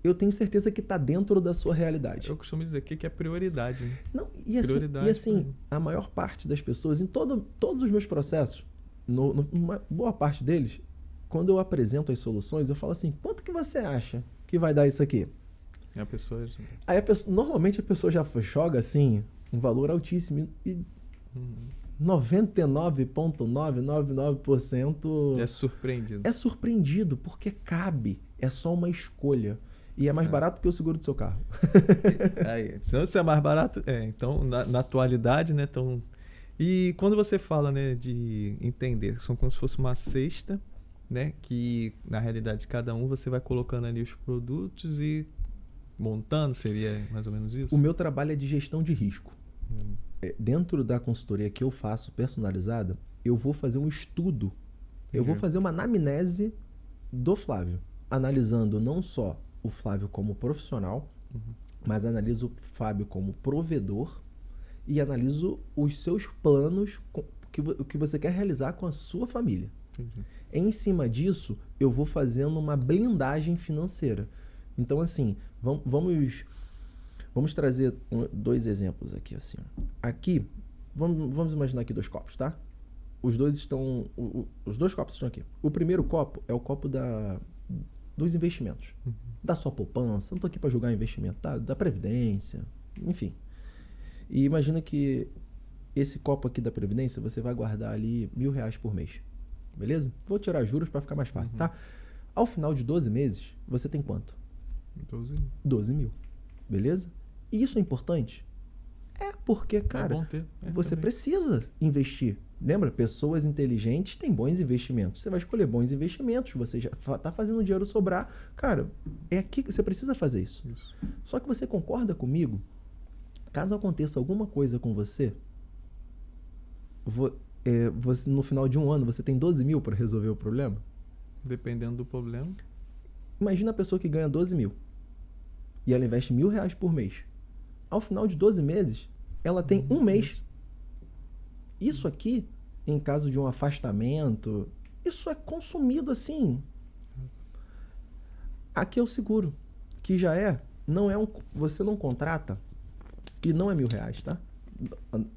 Eu tenho certeza que está dentro da sua realidade. Eu costumo dizer que é prioridade. Né? Não, e assim a maior parte das pessoas, em todos os meus processos, uma boa parte deles, quando eu apresento as soluções, eu falo assim, quanto que você acha que vai dar isso aqui? E a pessoa... Aí normalmente a pessoa já joga assim, um valor altíssimo e 99,999% é surpreendido. É surpreendido porque cabe, é só uma escolha. E é mais barato que o seguro do seu carro. Se é mais barato, então na atualidade, né? E quando você fala, né, de entender, são como se fosse uma cesta, né? Que na realidade cada um você vai colocando ali os produtos e montando, seria mais ou menos isso? O meu trabalho é de gestão de risco. Dentro da consultoria que eu faço personalizada, eu vou fazer um estudo. Eu vou fazer uma anamnese do Flávio, analisando não só o Flávio como profissional, mas analiso o Fábio como provedor e analiso os seus planos que você quer realizar com a sua família. Entendi. Em cima disso, eu vou fazendo uma blindagem financeira. Então, assim, vamos Vamos trazer dois exemplos aqui, assim. Aqui, vamos imaginar aqui 2 copos, tá? Os dois copos estão aqui. O primeiro copo é o copo dos investimentos. Da sua poupança. Não tô aqui para julgar investimento, tá? Da previdência, enfim. E imagina que esse copo aqui da previdência, você vai guardar ali R$1.000 por mês. Beleza? Vou tirar juros para ficar mais fácil, tá? Ao final de 12 meses, você tem quanto? 12 mil. Beleza? E isso é importante? É porque, cara, é bom ter. Você também precisa investir. Lembra? Pessoas inteligentes têm bons investimentos. Você vai escolher bons investimentos. Você já está fazendo o dinheiro sobrar. Cara, é aqui que você precisa fazer isso. Só que você concorda comigo? Caso aconteça alguma coisa com você, no final de um ano, você tem 12 mil para resolver o problema? Dependendo do problema. Imagina a pessoa que ganha 12 mil e ela investe R$1.000 por mês. Ao final de 12 meses, ela tem um mês. Isso aqui, em caso de um afastamento, isso é consumido assim. Aqui é o seguro, que já você não contrata e não é R$1.000, tá?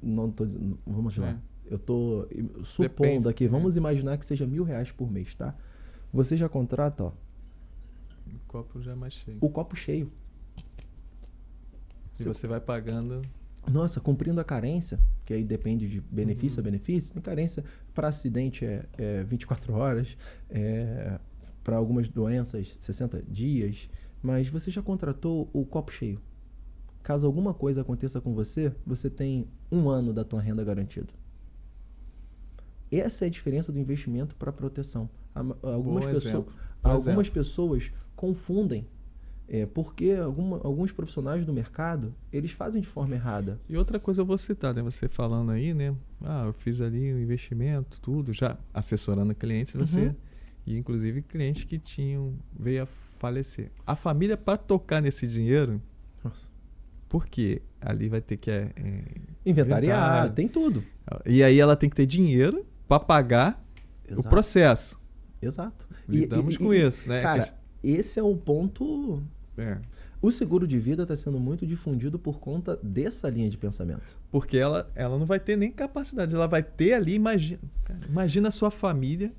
Não tô dizendo, vamos lá. Eu tô supondo aqui, vamos imaginar que seja R$1.000 por mês, tá? Você já contrata, ó. O copo já é mais cheio. O copo cheio. E você vai pagando. Nossa, cumprindo a carência, que aí depende de benefício a benefício. A carência para acidente é 24 horas, para algumas doenças 60 dias, mas você já contratou o copo cheio. Caso alguma coisa aconteça com você, você tem 1 ano da tua renda garantida. Essa é a diferença do investimento para proteção. Algumas pessoas confundem. Porque alguns profissionais do mercado, eles fazem de forma errada. E outra coisa eu vou citar, né? Você falando aí, né? Eu fiz ali o investimento, tudo, já assessorando clientes, e inclusive clientes que veio a falecer. A família, para tocar nesse dinheiro, porque ali vai ter que inventariar, tem tudo. E aí ela tem que ter dinheiro para pagar o processo. Exato. Lidamos com isso, né? Cara, esse é o ponto. O seguro de vida está sendo muito difundido por conta dessa linha de pensamento. Porque ela não vai ter nem capacidade. Ela vai ter ali, imagina a sua família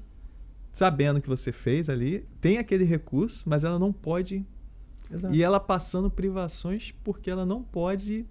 sabendo que você fez ali, tem aquele recurso, mas ela não pode. Exato. E ela passando privações porque ela não pode,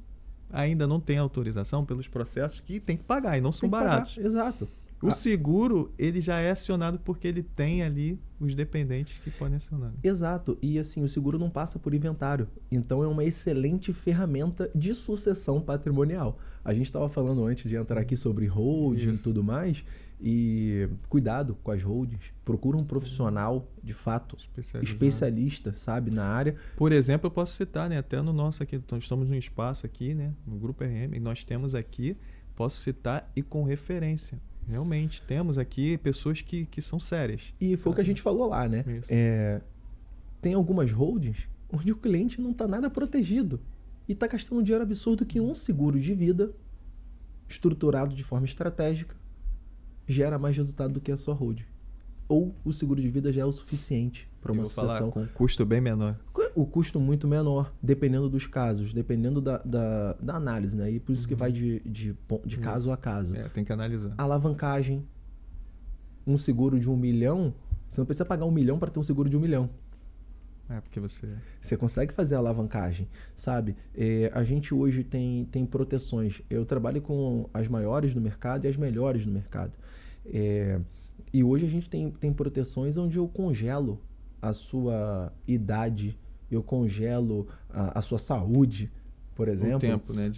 ainda não tem autorização pelos processos que tem que pagar e não são baratos. Exato. O seguro, ele já é acionado porque ele tem ali os dependentes que podem acionar. Exato. E assim, o seguro não passa por inventário. Então é uma excelente ferramenta de sucessão patrimonial. A gente estava falando antes de entrar aqui sobre holding e tudo mais. E cuidado com as holdings. Procura um profissional, de fato, especialista, sabe, na área. Por exemplo, eu posso citar, né, até no nosso aqui, então, estamos num espaço aqui, né, no Grupo RM, e nós temos aqui, posso citar e com referência. Realmente, temos aqui pessoas que são sérias. E foi o que a gente falou lá, né? Tem algumas holdings onde o cliente não está nada protegido e está gastando um dinheiro absurdo que um seguro de vida estruturado de forma estratégica gera mais resultado do que a sua holding. Ou o seguro de vida já é o suficiente para uma sucessão. Com um custo bem menor. O custo muito menor, dependendo dos casos, dependendo da análise, né? E por isso que vai de caso a caso. Tem que analisar. Alavancagem. Um seguro de 1 milhão, você não precisa pagar 1 milhão para ter um seguro de 1 milhão. Porque você consegue fazer a alavancagem, sabe? A gente hoje tem proteções. Eu trabalho com as maiores no mercado e as melhores no mercado. E hoje a gente tem proteções onde eu congelo a sua idade, eu congelo a sua saúde, por exemplo. O tempo, né?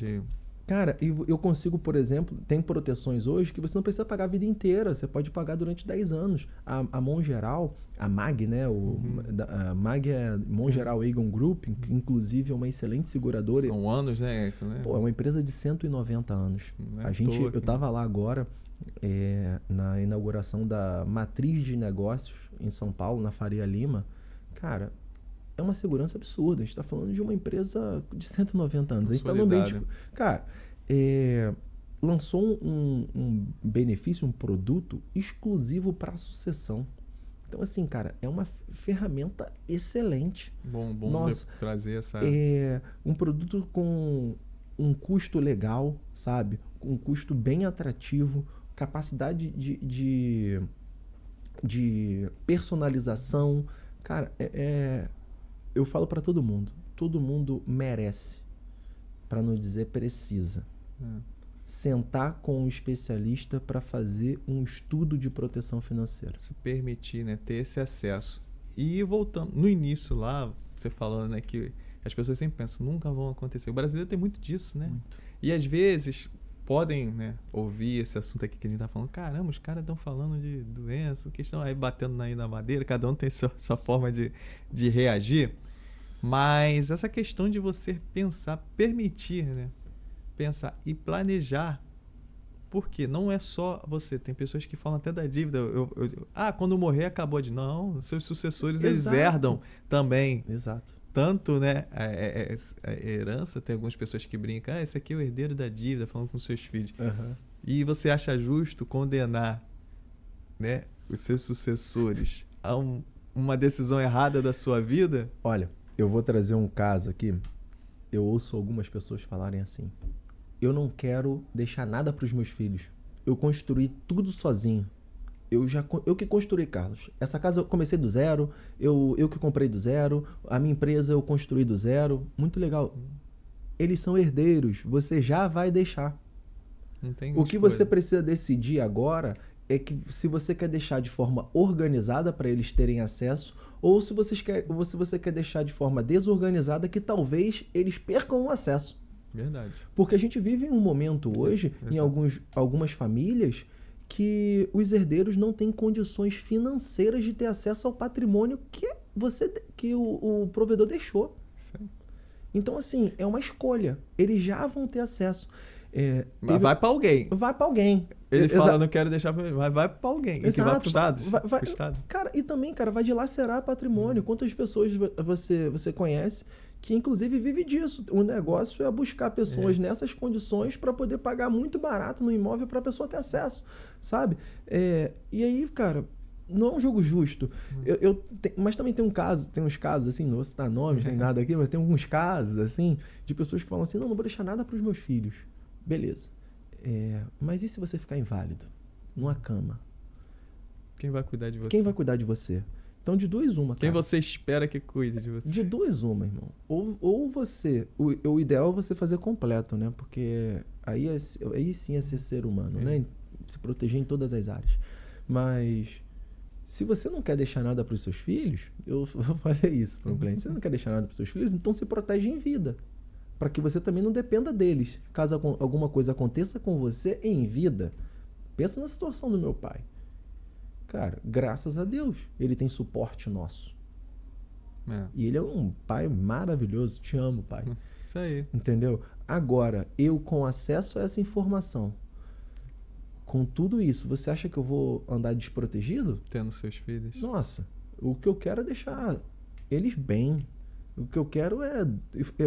Cara, eu consigo, por exemplo, tem proteções hoje que você não precisa pagar a vida inteira, você pode pagar durante 10 anos. A Mongeral, a MAG, né? A MAG é Mongeral Aegon Group, que inclusive é uma excelente seguradora. São anos, né? Pô, é uma empresa de 190 anos. Eu estava lá agora na inauguração da Matriz de Negócios em São Paulo, na Faria Lima. Cara, é uma segurança absurda. A gente está falando de uma empresa de 190 anos. A gente está no ambiente... Cara, lançou um benefício, um produto exclusivo para a sucessão. Então, assim, cara, é uma ferramenta excelente. Bom Nossa, trazer essa... é um produto com um custo legal, sabe? Um custo bem atrativo, capacidade de personalização. Cara, eu falo para todo mundo merece, para não dizer precisa, sentar com um especialista para fazer um estudo de proteção financeira. Se permitir, né, ter esse acesso. E voltando, no início lá, você falando, né, que as pessoas sempre pensam, nunca vão acontecer. O brasileiro tem muito disso, né? Muito. E às vezes podem, né, ouvir esse assunto aqui que a gente tá falando, caramba, os caras estão falando de doença, questão aí batendo aí na madeira, cada um tem sua forma de reagir. Mas essa questão de você pensar, permitir, né? Pensar e planejar, porque não é só você. Tem pessoas que falam até da dívida. Quando morrer acabou de... Não, seus sucessores, eles herdam também. Exato. Tanto, né, a herança, tem algumas pessoas que brincam, esse aqui é o herdeiro da dívida, falando com seus filhos. Uhum. E você acha justo condenar, né, os seus sucessores a uma decisão errada da sua vida? Olha, eu vou trazer um caso aqui. Eu ouço algumas pessoas falarem assim: eu não quero deixar nada para os meus filhos. Eu construí tudo sozinho. Eu que construí, Carlos. Essa casa eu comecei do zero, eu que comprei do zero, a minha empresa eu construí do zero. Muito legal. Eles são herdeiros, você já vai deixar. Não tem o que você precisa decidir agora é que se você quer deixar de forma organizada para eles terem acesso, ou se você quer deixar de forma desorganizada que talvez eles percam o acesso. Verdade. Porque a gente vive um momento hoje, em algumas famílias, que os herdeiros não têm condições financeiras de ter acesso ao patrimônio que o provedor deixou. Sim. Então, assim, é uma escolha. Eles já vão ter acesso. Mas vai para alguém. Vai para alguém. Ele fala, não quero deixar para mim, mas vai para alguém. Exato. E que vai para o Estado. Pro Estado. Cara, e também, cara, vai dilacerar patrimônio. Quantas pessoas você conhece que, inclusive, vive disso? O negócio é buscar pessoas nessas condições para poder pagar muito barato no imóvel para a pessoa ter acesso, sabe? E aí, cara, não é um jogo justo. Mas também tem uns casos, assim, não vou citar nomes nem nada aqui, mas tem alguns casos, assim, de pessoas que falam assim, não vou deixar nada para os meus filhos. Beleza. Mas e se você ficar inválido? Numa cama? Quem vai cuidar de você? Quem vai cuidar de você? Então, de duas uma, cara. Quem você espera que cuide de você? De duas uma, irmão. Ou você... O ideal é você fazer completo, né? Porque aí sim é ser ser humano, né? Se proteger em todas as áreas. Mas se você não quer deixar nada para os seus filhos, eu falei isso para um cliente, se você não quer deixar nada para os seus filhos, então se protege em vida. Para que você também não dependa deles. Caso alguma coisa aconteça com você em vida, pensa na situação do meu pai. Cara, graças a Deus, ele tem suporte nosso. E ele é um pai maravilhoso. Te amo, pai. Isso aí. Entendeu? Agora, eu com acesso a essa informação, com tudo isso, você acha que eu vou andar desprotegido? Tendo seus filhos. Nossa, o que eu quero é deixar eles bem. O que eu quero é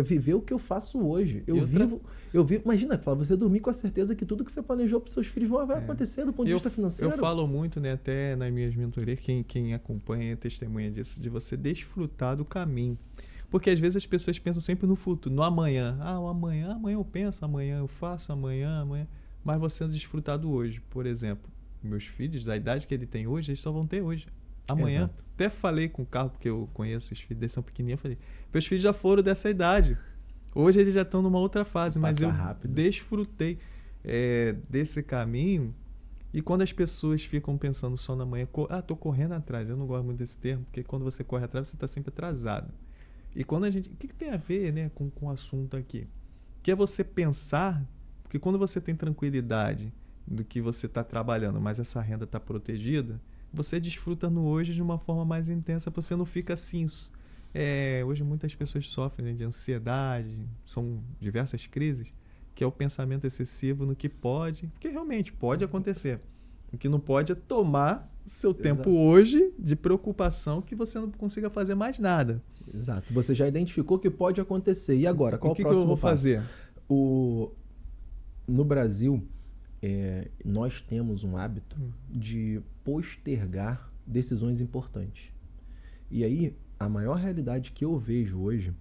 viver o que eu faço hoje. Eu vivo. Imagina, você dormir com a certeza que tudo que você planejou para os seus filhos vai acontecer do ponto de vista financeiro. Eu falo muito, né, até nas minhas mentorias, quem acompanha é testemunha disso, de você desfrutar do caminho. Porque às vezes as pessoas pensam sempre no futuro, no amanhã. O amanhã eu penso, amanhã eu faço, amanhã. Mas você desfrutar do hoje. Por exemplo, meus filhos, da idade que ele tem hoje, eles só vão ter hoje. Amanhã, Exato. Até falei com o Carlos, porque eu conheço os filhos, eles são pequenininhos, eu falei, meus filhos já foram dessa idade. Hoje eles já estão numa outra fase, mas eu desfrutei desse caminho. E quando as pessoas ficam pensando só na manhã, tô correndo atrás, eu não gosto muito desse termo, porque quando você corre atrás, você está sempre atrasado. E quando a gente... O que tem a ver, né, com o assunto aqui? Que é você pensar, porque quando você tem tranquilidade do que você está trabalhando, mas essa renda está protegida, você desfruta no hoje de uma forma mais intensa, você não fica assim. Hoje muitas pessoas sofrem, né, de ansiedade, são diversas crises, que é o pensamento excessivo no que pode, porque realmente pode acontecer. O que não pode é tomar seu tempo hoje de preocupação que você não consiga fazer mais nada. Exato. Você já identificou que pode acontecer. E agora, qual o próximo que eu vou fazer? No Brasil, nós temos um hábito de postergar decisões importantes. E aí, a maior realidade que eu vejo hoje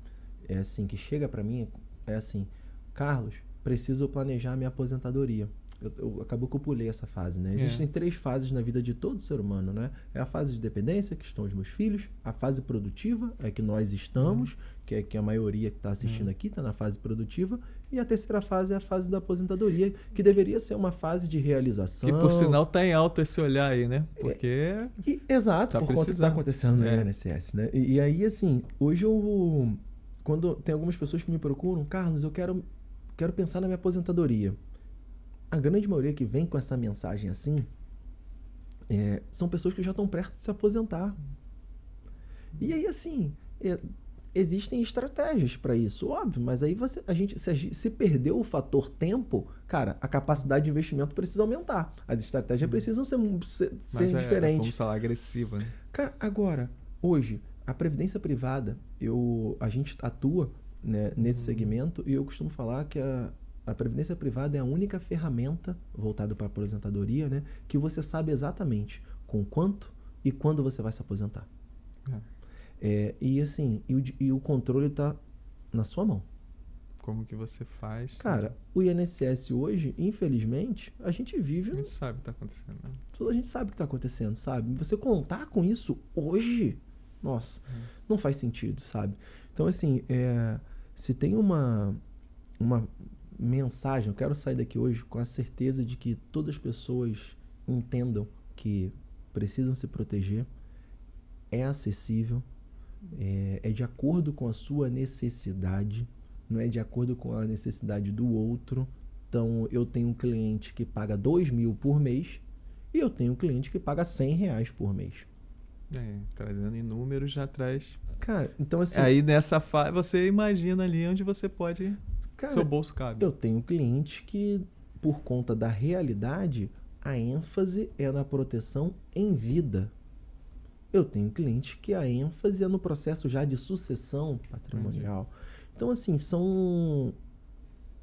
é assim, que chega para mim, é assim, Carlos, preciso planejar minha aposentadoria. Acabou que eu pulei essa fase, né? Existem 3 fases na vida de todo ser humano, né? É a fase de dependência, que estão os meus filhos, a fase produtiva, é que nós estamos, que é que a maioria que está assistindo aqui está na fase produtiva, e a terceira fase é a fase da aposentadoria, que deveria ser uma fase de realização. Que por sinal está em alta esse olhar aí, né? Porque exato, tá por conta do que está acontecendo no INSS, né? E aí, assim, hoje quando tem algumas pessoas que me procuram, Carlos, eu quero pensar na minha aposentadoria. A grande maioria que vem com essa mensagem assim são pessoas que já estão perto de se aposentar. E aí, assim, existem estratégias para isso, óbvio, mas aí se perdeu o fator tempo, cara, a capacidade de investimento precisa aumentar. As estratégias precisam ser diferentes. Vamos falar, agressiva, né? Cara, agora, hoje, a previdência privada, a gente atua, né, nesse segmento, e eu costumo falar que a previdência privada é a única ferramenta voltada para a aposentadoria, né, que você sabe exatamente com quanto e quando você vai se aposentar. E assim, o controle está na sua mão. Como que você faz? Cara, o INSS hoje, infelizmente, a gente vive... A gente sabe o que está acontecendo, né? A gente sabe o que está acontecendo, sabe? Você contar com isso hoje, nossa, não faz sentido, sabe? Então, assim, se tem uma mensagem, eu quero sair daqui hoje com a certeza de que todas as pessoas entendam que precisam se proteger, é acessível, é de acordo com a sua necessidade, não é de acordo com a necessidade do outro. Então, eu tenho um cliente que paga 2.000 por mês e eu tenho um cliente que paga R$100 por mês. Trazendo em números já traz... Cara, então assim... Aí nessa fase, você imagina ali onde você pode... seu bolso cabe. Eu tenho clientes que, por conta da realidade, a ênfase é na proteção em vida. Eu tenho cliente que a ênfase é no processo já de sucessão patrimonial. Então, assim, são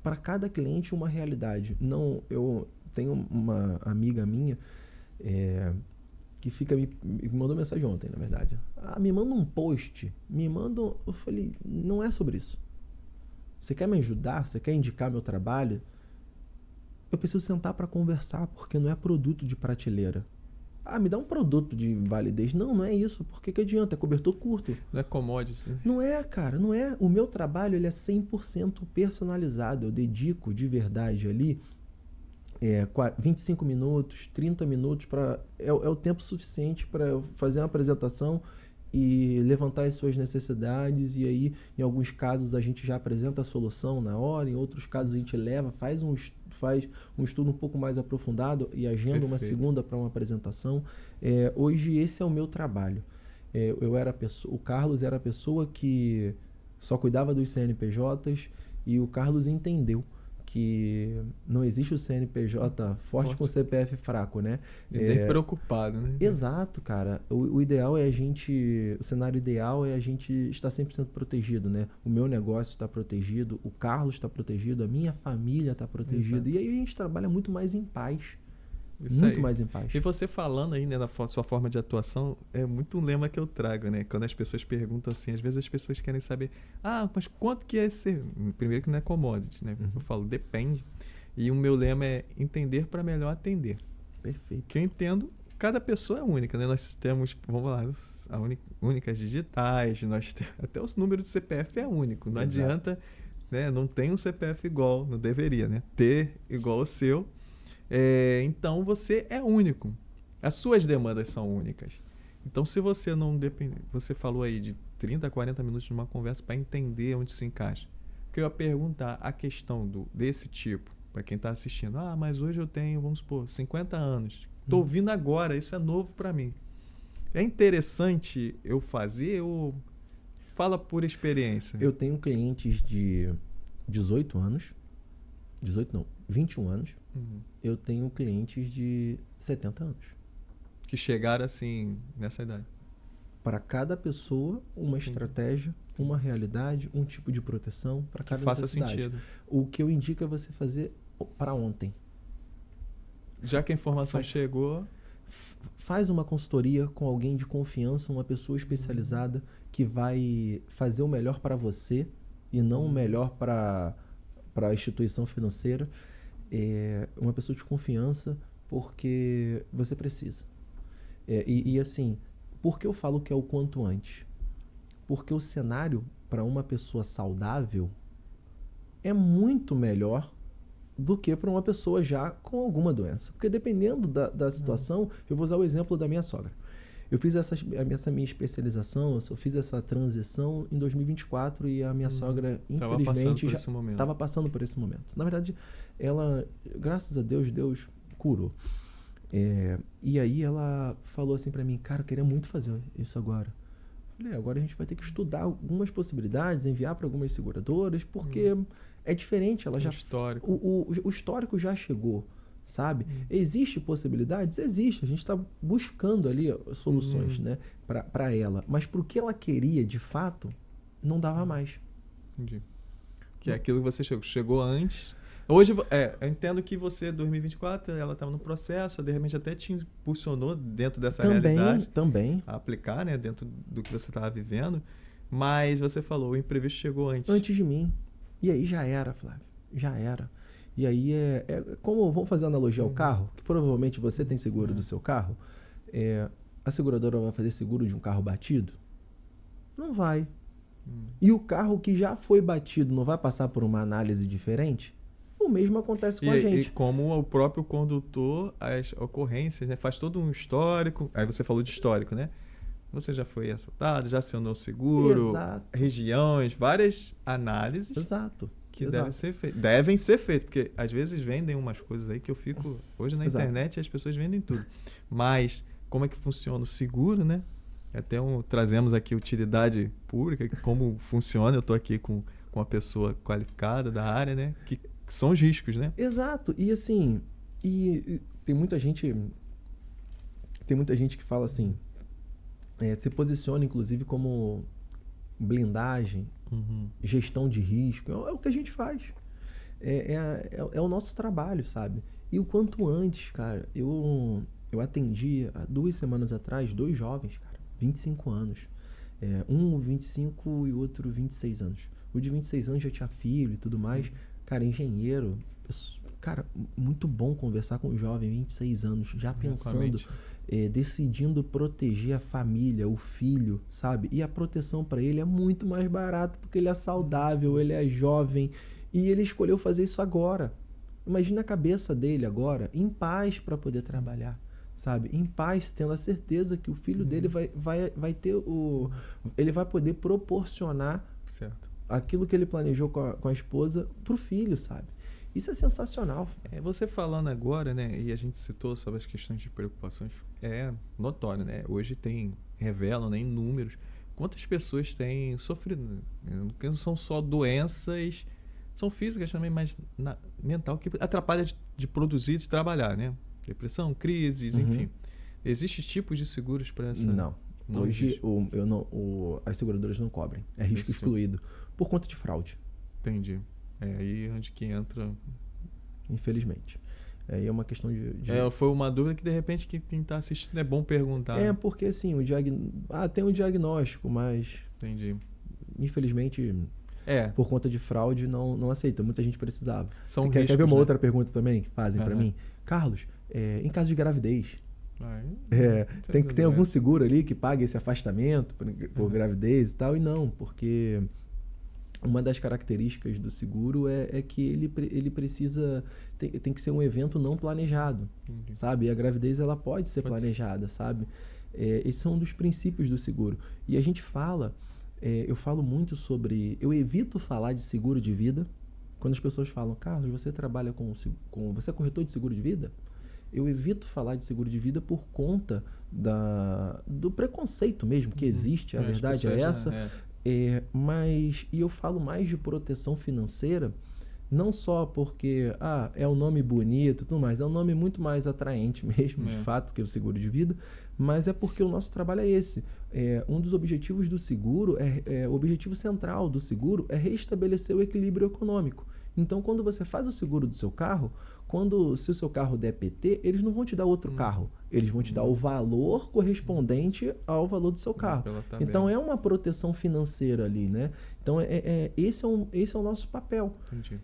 para cada cliente uma realidade. Não, eu tenho uma amiga minha que me mandou mensagem ontem, na verdade. Me manda um post, eu falei, não é sobre isso. Você quer me ajudar? Você quer indicar meu trabalho? Eu preciso sentar para conversar, porque não é produto de prateleira. Me dá um produto de validez. Não é isso. Por que adianta? É cobertor curto. Não é commodity. Não é, cara. Não é. O meu trabalho ele é 100% personalizado. Eu dedico de verdade ali 25 minutos, 30 minutos. É o tempo suficiente para eu fazer uma apresentação e levantar as suas necessidades. E aí, em alguns casos, a gente já apresenta a solução na hora. Em outros casos, a gente faz um estudo um pouco mais aprofundado e agenda uma segunda para uma apresentação. Hoje, esse é o meu trabalho. O Carlos era a pessoa que só cuidava dos CNPJs e o Carlos entendeu que não existe o CNPJ forte com o CPF fraco, né? E nem preocupado, né? Exato, cara. O ideal é o cenário ideal é a gente estar 100% protegido, né? O meu negócio está protegido, o Carlos está protegido, a minha família está protegida. E aí a gente trabalha muito mais em paz. Mais em paz. E você falando aí, né, da sua forma de atuação, é muito um lema que eu trago, né? Quando as pessoas perguntam assim, às vezes as pessoas querem saber, mas quanto que é esse... Primeiro que não é commodity, né? Eu falo, depende. E o meu lema é entender para melhor atender. Perfeito. Que eu entendo, cada pessoa é única, né? Nós temos, vamos lá, únicas digitais, até os números do CPF é único. Não adianta, né? Não tem um CPF igual, não deveria, né? Ter igual o seu. Então você é único. As suas demandas são únicas. Então, se você não depende, você falou aí de 30 a 40 minutos de uma conversa para entender onde se encaixa. Porque eu ia perguntar a questão desse tipo, para quem está assistindo. Mas hoje eu tenho, vamos supor, 50 anos. Estou ouvindo agora, isso é novo para mim. É interessante eu fazer ou fala por experiência? Eu tenho clientes de 18 anos. 18 não, 21 anos. Eu tenho clientes de 70 anos. Que chegaram assim, nessa idade. Para cada pessoa, uma estratégia, uma realidade, um tipo de proteção para cada necessidade. Faça sentido. O que eu indico é você fazer para ontem. Já que a informação chegou... faz uma consultoria com alguém de confiança, uma pessoa especializada que vai fazer o melhor para você e não o melhor para a instituição financeira. Uma pessoa de confiança, porque você precisa. E assim, por que eu falo que é o quanto antes? Porque o cenário para uma pessoa saudável é muito melhor do que para uma pessoa já com alguma doença. Porque dependendo da situação, eu vou usar o exemplo da minha sogra. Eu fiz essa minha especialização, eu só fiz essa transição em 2024 e a minha sogra, infelizmente, já estava passando por esse momento. Na verdade, ela, graças a Deus, Deus curou. E aí ela falou assim para mim, cara, eu queria muito fazer isso agora. Eu falei, agora a gente vai ter que estudar algumas possibilidades, enviar para algumas seguradoras, porque é diferente. Ela já histórico. O histórico já chegou, sabe? Existe possibilidades? Existe. A gente está buscando ali soluções, né, para ela. Mas para o que ela queria, de fato, não dava mais. Entendi. Que é aquilo que você chegou antes. Hoje, eu entendo que você, 2024, ela estava no processo, de repente até te impulsionou dentro dessa realidade. Também. A aplicar, né, dentro do que você estava vivendo. Mas você falou, o imprevisto chegou antes. Antes de mim. E aí já era, Flávio. Já era. E aí como, vamos fazer analogia ao carro, que provavelmente você tem seguro do seu carro. A seguradora vai fazer seguro de um carro batido? Não vai. E o carro que já foi batido não vai passar por uma análise diferente? O mesmo acontece com a gente. E como o próprio condutor, as ocorrências, né, faz todo um histórico. Aí você falou de histórico, né? Você já foi assaltado, já acionou o seguro, Exato. regiões, várias análises. Exato. Que devem ser feitas, porque às vezes vendem umas coisas aí que eu fico... Hoje na internet as pessoas vendem tudo. Mas como é que funciona o seguro, né? Até trazemos aqui utilidade pública, como funciona. Eu estou aqui com uma pessoa qualificada da área, né? Que são os riscos, né? Exato. E assim, tem muita gente que fala assim, se posiciona inclusive como blindagem, gestão de risco. É o que a gente faz. É o nosso trabalho, sabe? E o quanto antes, cara, eu atendi há 2 semanas atrás 2 jovens, cara, 25 anos. Um 25 e outro 26 anos. O de 26 anos já tinha filho e tudo mais. Cara, engenheiro. Cara, muito bom conversar com um jovem, 26 anos, já pensando, decidindo proteger a família, o filho, sabe? E a proteção para ele é muito mais barata porque ele é saudável, ele é jovem e ele escolheu fazer isso agora. Imagina a cabeça dele agora, em paz para poder trabalhar, sabe? Em paz, tendo a certeza que o filho dele vai ter ele vai poder proporcionar aquilo que ele planejou com a esposa pro filho, sabe? Isso é sensacional. Você falando agora, né, e a gente citou sobre as questões de preocupações, é notório, né? Hoje revelam, né, em números, quantas pessoas têm sofrido, né? Não são só doenças, são físicas também, mas mental, que atrapalha de produzir, de trabalhar, né? Depressão, crises, enfim. Existem tipos de seguros para essa... Não. Hoje as seguradoras não cobrem. É risco excluído por conta de fraude. Entendi. É aí onde que entra... Infelizmente. Aí é uma questão de... Foi uma dúvida que, de repente, quem está assistindo é bom perguntar. Porque assim, tem um diagnóstico, mas... Entendi. Infelizmente, por conta de fraude, não aceita. Muita gente precisava. Quer ver uma outra pergunta também que fazem para mim? Carlos, em caso de gravidez, tem algum seguro ali que pague esse afastamento por gravidez e tal? E não, porque... Uma das características do seguro é que ele precisa... Tem que ser um evento não planejado, sabe? E a gravidez, ela pode ser planejada, sabe? Esses são um dos princípios do seguro. E a gente fala... eu falo muito sobre... Eu evito falar de seguro de vida. Quando as pessoas falam, Carlos, você trabalha você é corretor de seguro de vida? Eu evito falar de seguro de vida por conta do preconceito mesmo que existe. A verdade é essa. Mas eu falo mais de proteção financeira, não só porque é um nome bonito e tudo mais, é um nome muito mais atraente mesmo, de fato, que o seguro de vida, mas é porque o nosso trabalho é esse. Um dos objetivos do seguro, o objetivo central do seguro é restabelecer o equilíbrio econômico. Então, quando você faz o seguro do seu carro, se o seu carro der PT, eles não vão te dar outro carro. Eles vão te dar o valor correspondente ao valor do seu carro. Então, é uma proteção financeira ali, né? Então, esse é o nosso papel. Entendi.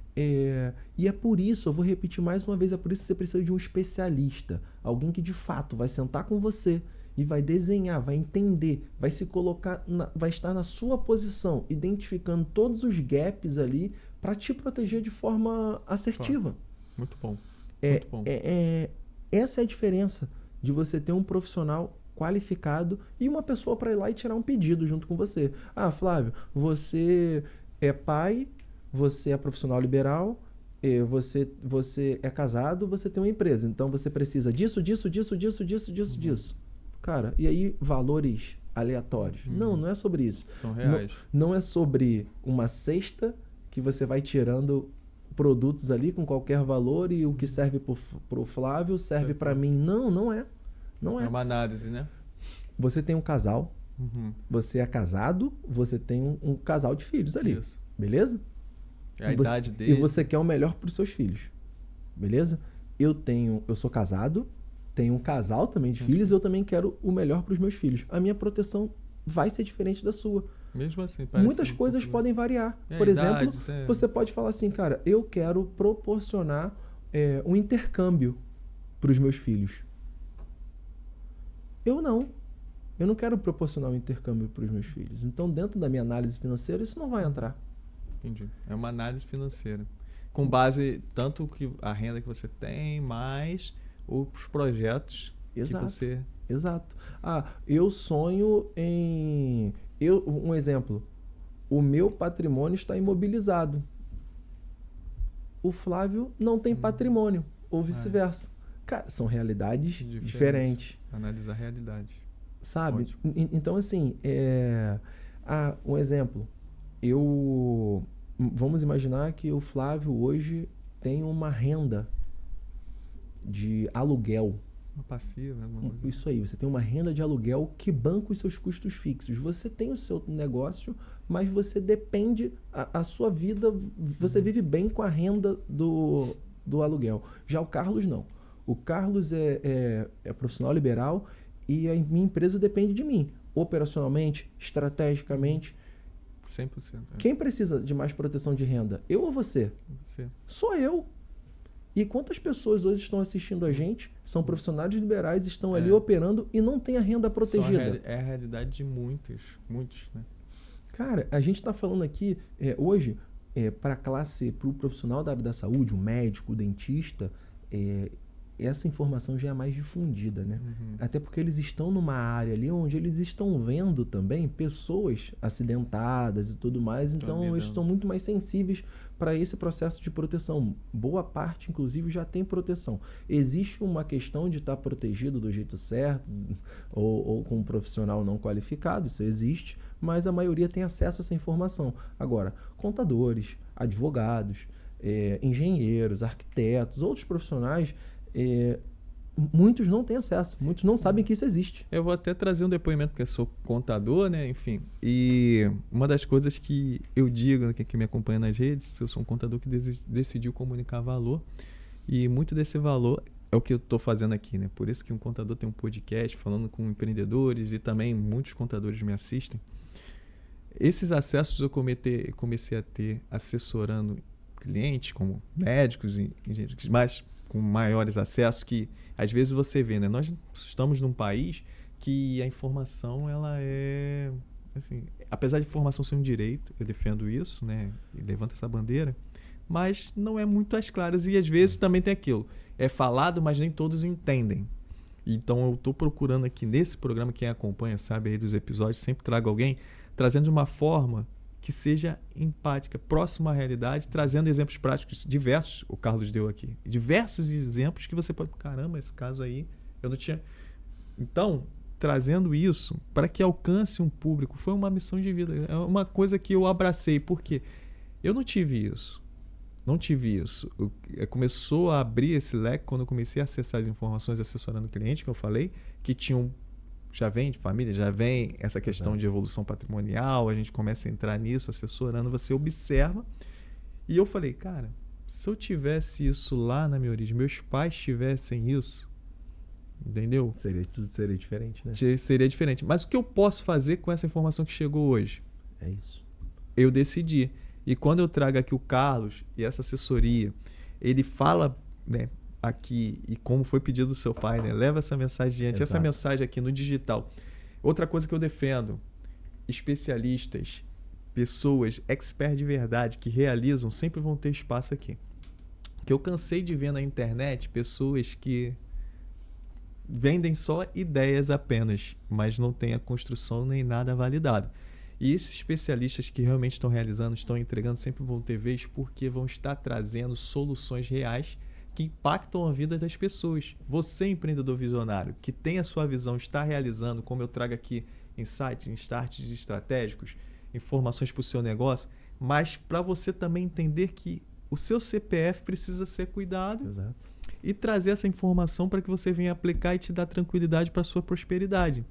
E é por isso, eu vou repetir mais uma vez, é por isso que você precisa de um especialista. Alguém que, de fato, vai sentar com você e vai desenhar, vai entender, vai se colocar, vai estar na sua posição, identificando todos os gaps ali para te proteger de forma assertiva. Muito bom. Muito bom. Essa é a diferença de você ter um profissional qualificado e uma pessoa para ir lá e tirar um pedido junto com você. Ah, Flávio, você é pai, você é profissional liberal, você é casado, você tem uma empresa. Então você precisa disso. Cara, e aí valores aleatórios? Não é sobre isso. São reais. Não é sobre uma cesta que você vai tirando produtos ali com qualquer valor e o que serve pro Flávio serve para mim. Não é. É uma análise, né? Você tem um casal, você é casado, você tem um casal de filhos ali. Isso. Beleza? É a idade dele. E você quer o melhor para os seus filhos. Beleza? Eu sou casado, tenho um casal também de filhos e eu também quero o melhor para os meus filhos. A minha proteção vai ser diferente da sua. Mesmo assim, muitas coisas podem variar. Por exemplo, você pode falar assim, cara, eu quero proporcionar um intercâmbio para os meus filhos. Eu não quero proporcionar um intercâmbio para os meus filhos. Então, dentro da minha análise financeira, isso não vai entrar. Entendi. É uma análise financeira. Com base tanto que a renda que você tem, mais os projetos que você... Exato. Eu sonho em... Um exemplo. O meu patrimônio está imobilizado. O Flávio não tem patrimônio, ou vice-versa. Cara, são realidades diferentes. Analisar a realidade. Sabe? Então, assim, um exemplo. Vamos imaginar que o Flávio hoje tem uma renda de aluguel. Uma passiva. Isso aí, você tem uma renda de aluguel que banca os seus custos fixos. Você tem o seu negócio, mas você depende, a sua vida, você vive bem com a renda do aluguel. Já o Carlos não. O Carlos é profissional liberal e a minha empresa depende de mim, operacionalmente, estrategicamente. 100%. Quem precisa de mais proteção de renda? Eu ou você? Você. Sou eu. E quantas pessoas hoje estão assistindo a gente, são profissionais liberais, estão ali operando e não têm a renda protegida? É a realidade de muitos, né? Cara, a gente está falando aqui, hoje, para a classe, para o profissional da área da saúde, o médico, o dentista, essa informação já é mais difundida, né? Até porque eles estão numa área ali onde eles estão vendo também pessoas acidentadas e tudo mais, então eles estão muito mais sensíveis para esse processo de proteção. Boa parte, inclusive, já tem proteção. Existe uma questão de estar protegido do jeito certo ou com um profissional não qualificado, isso existe, mas a maioria tem acesso a essa informação. Agora, contadores, advogados, engenheiros, arquitetos, outros profissionais, muitos não têm acesso, muitos não sabem que isso existe. Eu vou até trazer um depoimento, porque eu sou contador, né? Enfim, e uma das coisas que eu digo, né, que me acompanha nas redes, eu sou um contador que decidiu comunicar valor, e muito desse valor é o que eu estou fazendo aqui, né? Por isso que um contador tem um podcast falando com empreendedores e também muitos contadores me assistem. Esses acessos eu comecei a ter assessorando clientes, como médicos e engenheiros, mas com maiores acessos, que às vezes você vê, né? Nós estamos num país que a informação, ela é, assim, apesar de informação ser um direito, eu defendo isso, né? E levanto essa bandeira, mas não é muito às claras e às vezes também tem aquilo, é falado, mas nem todos entendem. Então eu estou procurando aqui nesse programa, quem acompanha sabe aí dos episódios, sempre trago alguém trazendo de uma forma que seja empática, próxima à realidade, trazendo exemplos práticos diversos, o Carlos deu aqui, diversos exemplos que você pode, caramba, esse caso aí, eu não tinha... Então, trazendo isso para que alcance um público, foi uma missão de vida, é uma coisa que eu abracei, porque eu não tive isso. Começou a abrir esse leque quando eu comecei a acessar as informações assessorando o cliente, que eu falei, que tinham... Já vem de família, já vem essa questão de evolução patrimonial, a gente começa a entrar nisso, assessorando, você observa E eu falei, cara, se eu tivesse isso lá na minha origem, meus pais tivessem isso, entendeu? Tudo seria diferente, né? Seria diferente. Mas o que eu posso fazer com essa informação que chegou hoje? É isso. Eu decidi. E quando eu trago aqui o Carlos e essa assessoria, ele fala, né, aqui, e como foi pedido do seu pai, né? Leva essa mensagem adiante, essa Exato. mensagem aqui no digital. Outra coisa que eu defendo, especialistas, pessoas, experts de verdade que realizam, sempre vão ter espaço aqui. Que eu cansei de ver na internet pessoas que vendem só ideias apenas, mas não tem a construção nem nada validado. E esses especialistas que realmente estão realizando, estão entregando, sempre vão ter vez porque vão estar trazendo soluções reais que impactam a vida das pessoas. Você, empreendedor visionário, que tem a sua visão, está realizando, como eu trago aqui insights, starts estratégicos, informações para o seu negócio, mas para você também entender que o seu CPF precisa ser cuidado. Exato. E trazer essa informação para que você venha aplicar e te dar tranquilidade para a sua prosperidade.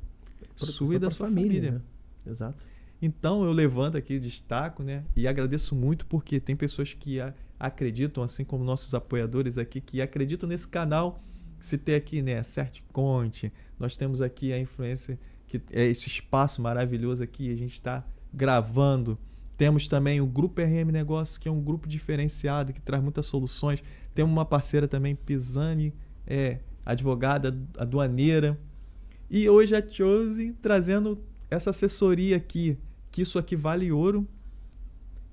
Sua e da sua família. Né? Exato. Então eu levanto aqui, destaco, né? E agradeço muito porque tem pessoas que acreditam, assim como nossos apoiadores aqui, que acreditam nesse canal. Se tem aqui, né, CertConte, nós temos aqui a influência, que é esse espaço maravilhoso aqui, a gente está gravando. Temos também o Grupo RM Negócios, que é um grupo diferenciado, que traz muitas soluções. Temos uma parceira também, Pisani, advogada, aduaneira. E hoje a Chose trazendo essa assessoria aqui, que isso aqui vale ouro.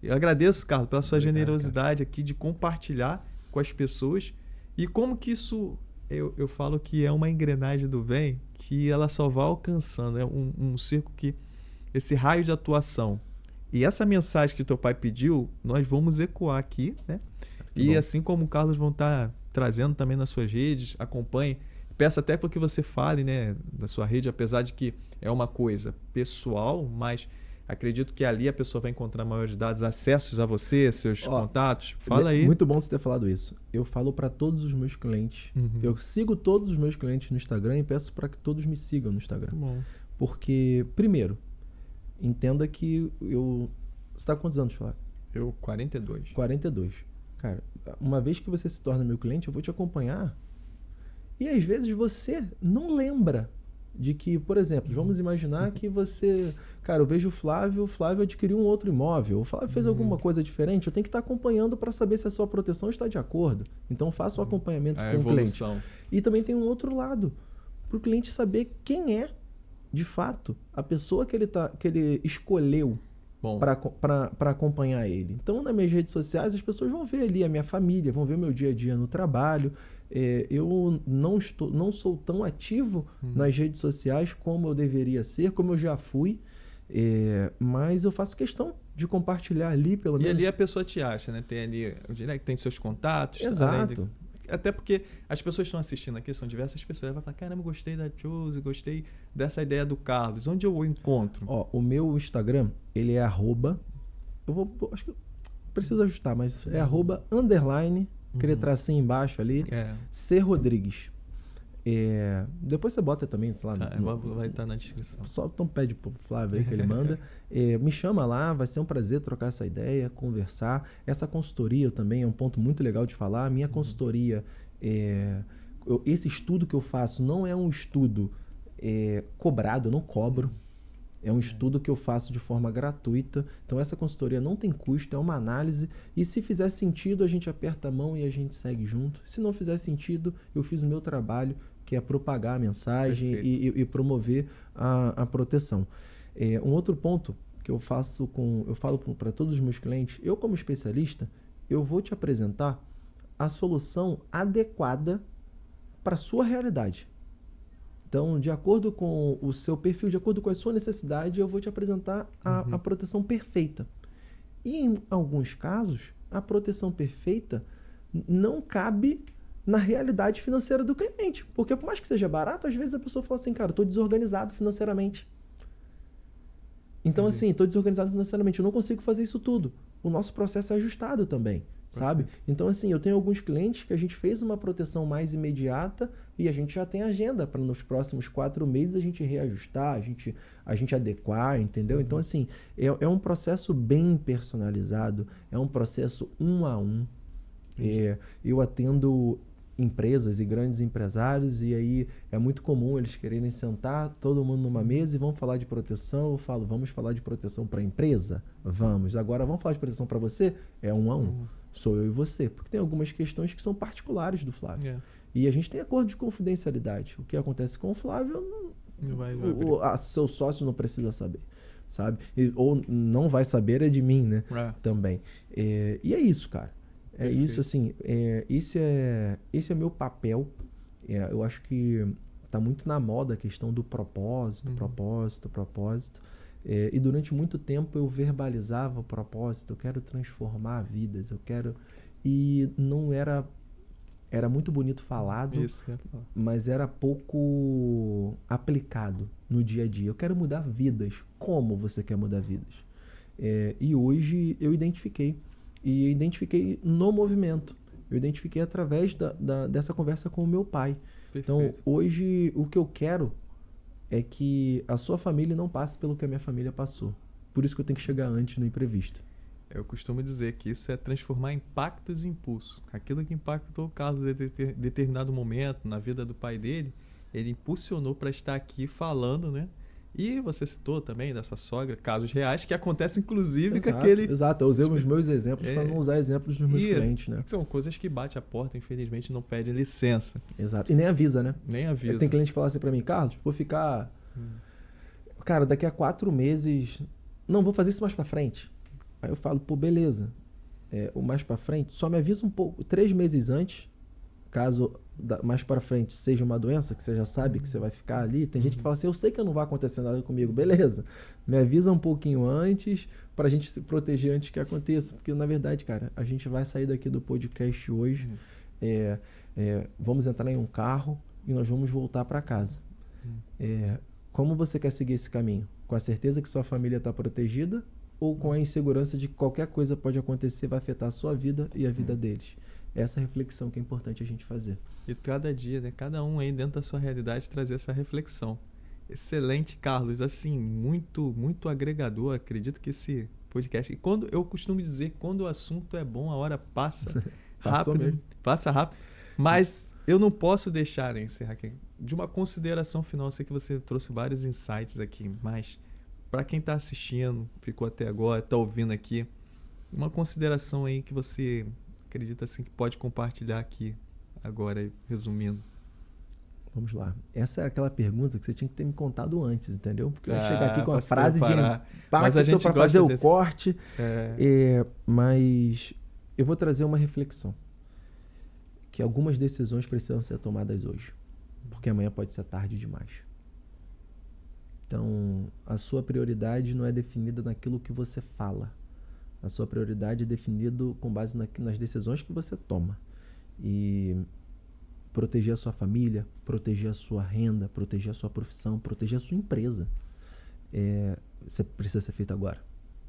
Eu agradeço, Carlos, pela sua generosidade aqui de compartilhar com as pessoas. E como que isso, eu falo que é uma engrenagem do bem, que ela só vai alcançando, é um circo que, esse raio de atuação. E essa mensagem que teu pai pediu, nós vamos ecoar aqui, né? E assim como o Carlos vão estar trazendo também nas suas redes, acompanhe. Peço até para que você fale, né, da sua rede, apesar de que é uma coisa pessoal, mas acredito que ali a pessoa vai encontrar maiores dados, acessos a você, seus contatos. Fala aí. Muito bom você ter falado isso. Eu falo para todos os meus clientes. Eu sigo todos os meus clientes no Instagram e peço para que todos me sigam no Instagram. Bom. Porque, primeiro, entenda que eu... Você está com quantos anos, Flávio? Eu, 42. 42. Cara, uma vez que você se torna meu cliente, eu vou te acompanhar. E às vezes você não lembra de que, por exemplo, vamos imaginar que você... Cara, eu vejo o Flávio adquiriu um outro imóvel, o Flávio fez alguma coisa diferente, eu tenho que estar acompanhando para saber se a sua proteção está de acordo. Então faça o acompanhamento com o cliente. E também tem um outro lado, para o cliente saber quem é, de fato, a pessoa que ele escolheu para acompanhar ele. Então, nas minhas redes sociais, as pessoas vão ver ali a minha família, vão ver o meu dia a dia no trabalho. Eu não sou tão ativo nas redes sociais como eu deveria ser, como eu já fui, mas eu faço questão de compartilhar ali, pelo menos. E ali a pessoa te acha, né? Tem ali o direct, tem seus contatos. Exato. Até porque as pessoas que estão assistindo aqui, são diversas pessoas, vai falar, caramba, gostei da Chose, gostei dessa ideia do Carlos. Onde eu o encontro? O meu Instagram, ele é @, acho que preciso ajustar, mas é @_, aquele tracinho embaixo ali, C. Rodrigues. Depois você bota também, sei lá. Vai estar na descrição. Só então pede pro Flávio aí que ele manda. Me chama lá, vai ser um prazer trocar essa ideia, conversar. Essa consultoria também é um ponto muito legal de falar. A minha consultoria, esse estudo que eu faço não é um estudo cobrado, eu não cobro. É um estudo que eu faço de forma gratuita. Então, essa consultoria não tem custo, é uma análise. E se fizer sentido, a gente aperta a mão e a gente segue junto. Se não fizer sentido, eu fiz o meu trabalho, que é propagar a mensagem e promover a proteção. Um outro ponto que eu falo para todos os meus clientes, eu como especialista, eu vou te apresentar a solução adequada para a sua realidade. Então, de acordo com o seu perfil, de acordo com a sua necessidade, eu vou te apresentar a proteção perfeita. E em alguns casos, a proteção perfeita não cabe na realidade financeira do cliente. Porque por mais que seja barato, às vezes a pessoa fala assim, cara, eu estou desorganizado financeiramente. Então, assim, estou desorganizado financeiramente, eu não consigo fazer isso tudo. O nosso processo é ajustado também. sabe? Então, assim, eu tenho alguns clientes que a gente fez uma proteção mais imediata e a gente já tem agenda para nos próximos 4 meses a gente reajustar, a gente adequar, entendeu? Então, assim, é um processo bem personalizado, é um processo 1 a 1. Eu atendo empresas e grandes empresários e aí é muito comum eles quererem sentar todo mundo numa mesa e vamos falar de proteção. Eu falo, vamos falar de proteção para a empresa? Vamos. Agora vamos falar de proteção para você? É 1 a 1. Sou eu e você. Porque tem algumas questões que são particulares do Flávio. E a gente tem acordo de confidencialidade. O que acontece com o Flávio, seu sócio não precisa saber, sabe? Ou não vai saber é de mim, né? Também. E é isso, cara. É Perfeito. Isso, assim, esse é meu papel. Eu acho que tá muito na moda a questão do propósito, propósito. E durante muito tempo eu verbalizava o propósito, eu quero transformar vidas, eu quero... E não era muito bonito falado, mas era pouco aplicado no dia a dia. Eu quero mudar vidas. Como você quer mudar vidas? E hoje eu identifiquei. E identifiquei no movimento. Eu identifiquei através dessa conversa com o meu pai. Perfeito. Então, hoje, o que eu quero é que a sua família não passe pelo que a minha família passou. Por isso que eu tenho que chegar antes no imprevisto. Eu costumo dizer que isso é transformar impactos em impulso. Aquilo que impactou o Carlos em determinado momento na vida do pai dele, ele impulsionou para estar aqui falando, né? E você citou também dessa sogra, casos reais, que acontecem inclusive com aquele... Exato, eu usei os meus exemplos para não usar exemplos dos meus clientes, né? São coisas que batem a porta, infelizmente não pedem licença. Exato, e nem avisa, né? Nem avisa. Tem cliente que fala assim para mim, Carlos, vou ficar... Cara, daqui a 4 meses... Não, vou fazer isso mais para frente. Aí eu falo, pô, beleza. O mais para frente, só me avisa um pouco, 3 meses antes, caso mais para frente seja uma doença que você já sabe que você vai ficar ali. Tem gente que fala assim, eu sei que não vai acontecer nada comigo. Beleza, me avisa um pouquinho antes para a gente se proteger antes que aconteça. Porque, na verdade, cara, a gente vai sair daqui do podcast hoje, vamos entrar em um carro e nós vamos voltar para casa. Como você quer seguir esse caminho? Com a certeza que sua família está protegida ou com a insegurança de que qualquer coisa pode acontecer, vai afetar a sua vida e a vida deles? Essa reflexão que é importante a gente fazer. E cada dia, né? Cada um aí dentro da sua realidade trazer essa reflexão. Excelente, Carlos. Assim, muito, muito agregador. Acredito que esse podcast... E quando eu costumo dizer, quando o assunto é bom, a hora passa rápido. Passa rápido. Mas eu não posso deixar, né, encerrar aqui, de uma consideração final. Eu sei que você trouxe vários insights aqui, mas para quem está assistindo, ficou até agora, está ouvindo aqui, uma consideração aí que você... acredita assim que pode compartilhar aqui agora, resumindo? Vamos lá. Essa é aquela pergunta que você tinha que ter me contado antes, entendeu? Porque eu ia chegar aqui com a frase de impacto para fazer o corte. Mas eu vou trazer uma reflexão. Que algumas decisões precisam ser tomadas hoje. Porque amanhã pode ser tarde demais. Então, a sua prioridade não é definida naquilo que você fala. A sua prioridade é definida com base nas decisões que você toma. E proteger a sua família, proteger a sua renda, proteger a sua profissão, proteger a sua empresa. Isso precisa ser feito agora.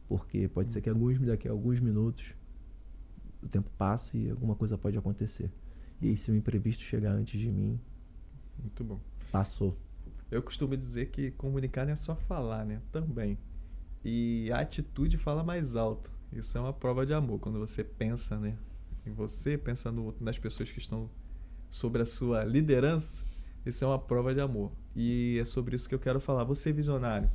Porque pode ser que daqui a alguns minutos o tempo passe e alguma coisa pode acontecer. E aí, se o imprevisto chegar antes de mim... Muito bom. Passou. Eu costumo dizer que comunicar não é só falar, né? Também. E a atitude fala mais alto. Isso é uma prova de amor. Quando você pensa, né, em você, pensa nas pessoas que estão sobre a sua liderança, isso é uma prova de amor. E é sobre isso que eu quero falar. Você, visionário,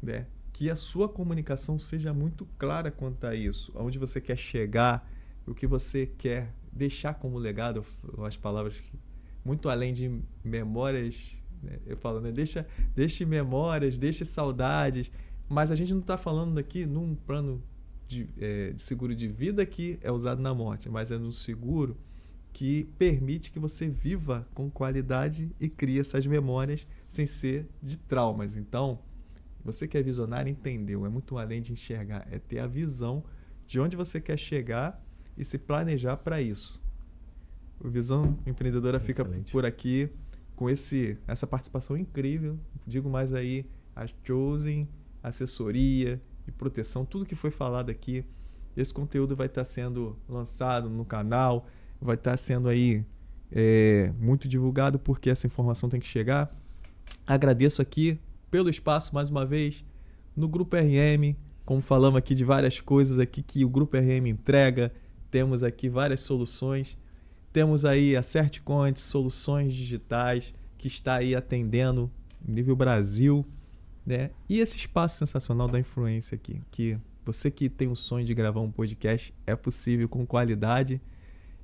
né, que a sua comunicação seja muito clara quanto a isso. Aonde você quer chegar, o que você quer deixar como legado, as palavras que, muito além de memórias, né, eu falo, né, deixe memórias, deixe saudades, mas a gente não está falando aqui num plano de seguro de vida que é usado na morte, mas é no seguro que permite que você viva com qualidade e crie essas memórias sem ser de traumas. Então, você que é visionário entendeu, é muito além de enxergar, é ter a visão de onde você quer chegar e se planejar para isso. O Visão Empreendedora fica por aqui com essa participação incrível. Digo mais aí, a Chosen, assessoria de proteção, tudo que foi falado aqui esse conteúdo vai estar sendo lançado no canal, vai estar sendo aí muito divulgado, porque essa informação tem que chegar. Agradeço aqui pelo espaço mais uma vez no Grupo RM, como falamos aqui de várias coisas aqui que o Grupo RM entrega. Temos aqui várias soluções. Temos aí a Certconte, soluções digitais, que está aí atendendo nível Brasil, né? E esse espaço sensacional da influência aqui, que você que tem o sonho de gravar um podcast, é possível com qualidade.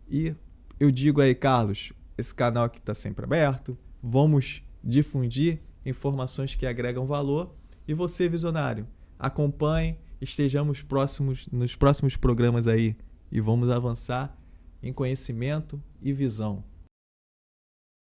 E eu digo aí, Carlos, esse canal aqui está sempre aberto, vamos difundir informações que agregam valor. E você, visionário, acompanhe, estejamos próximos nos próximos programas aí e vamos avançar em conhecimento e visão.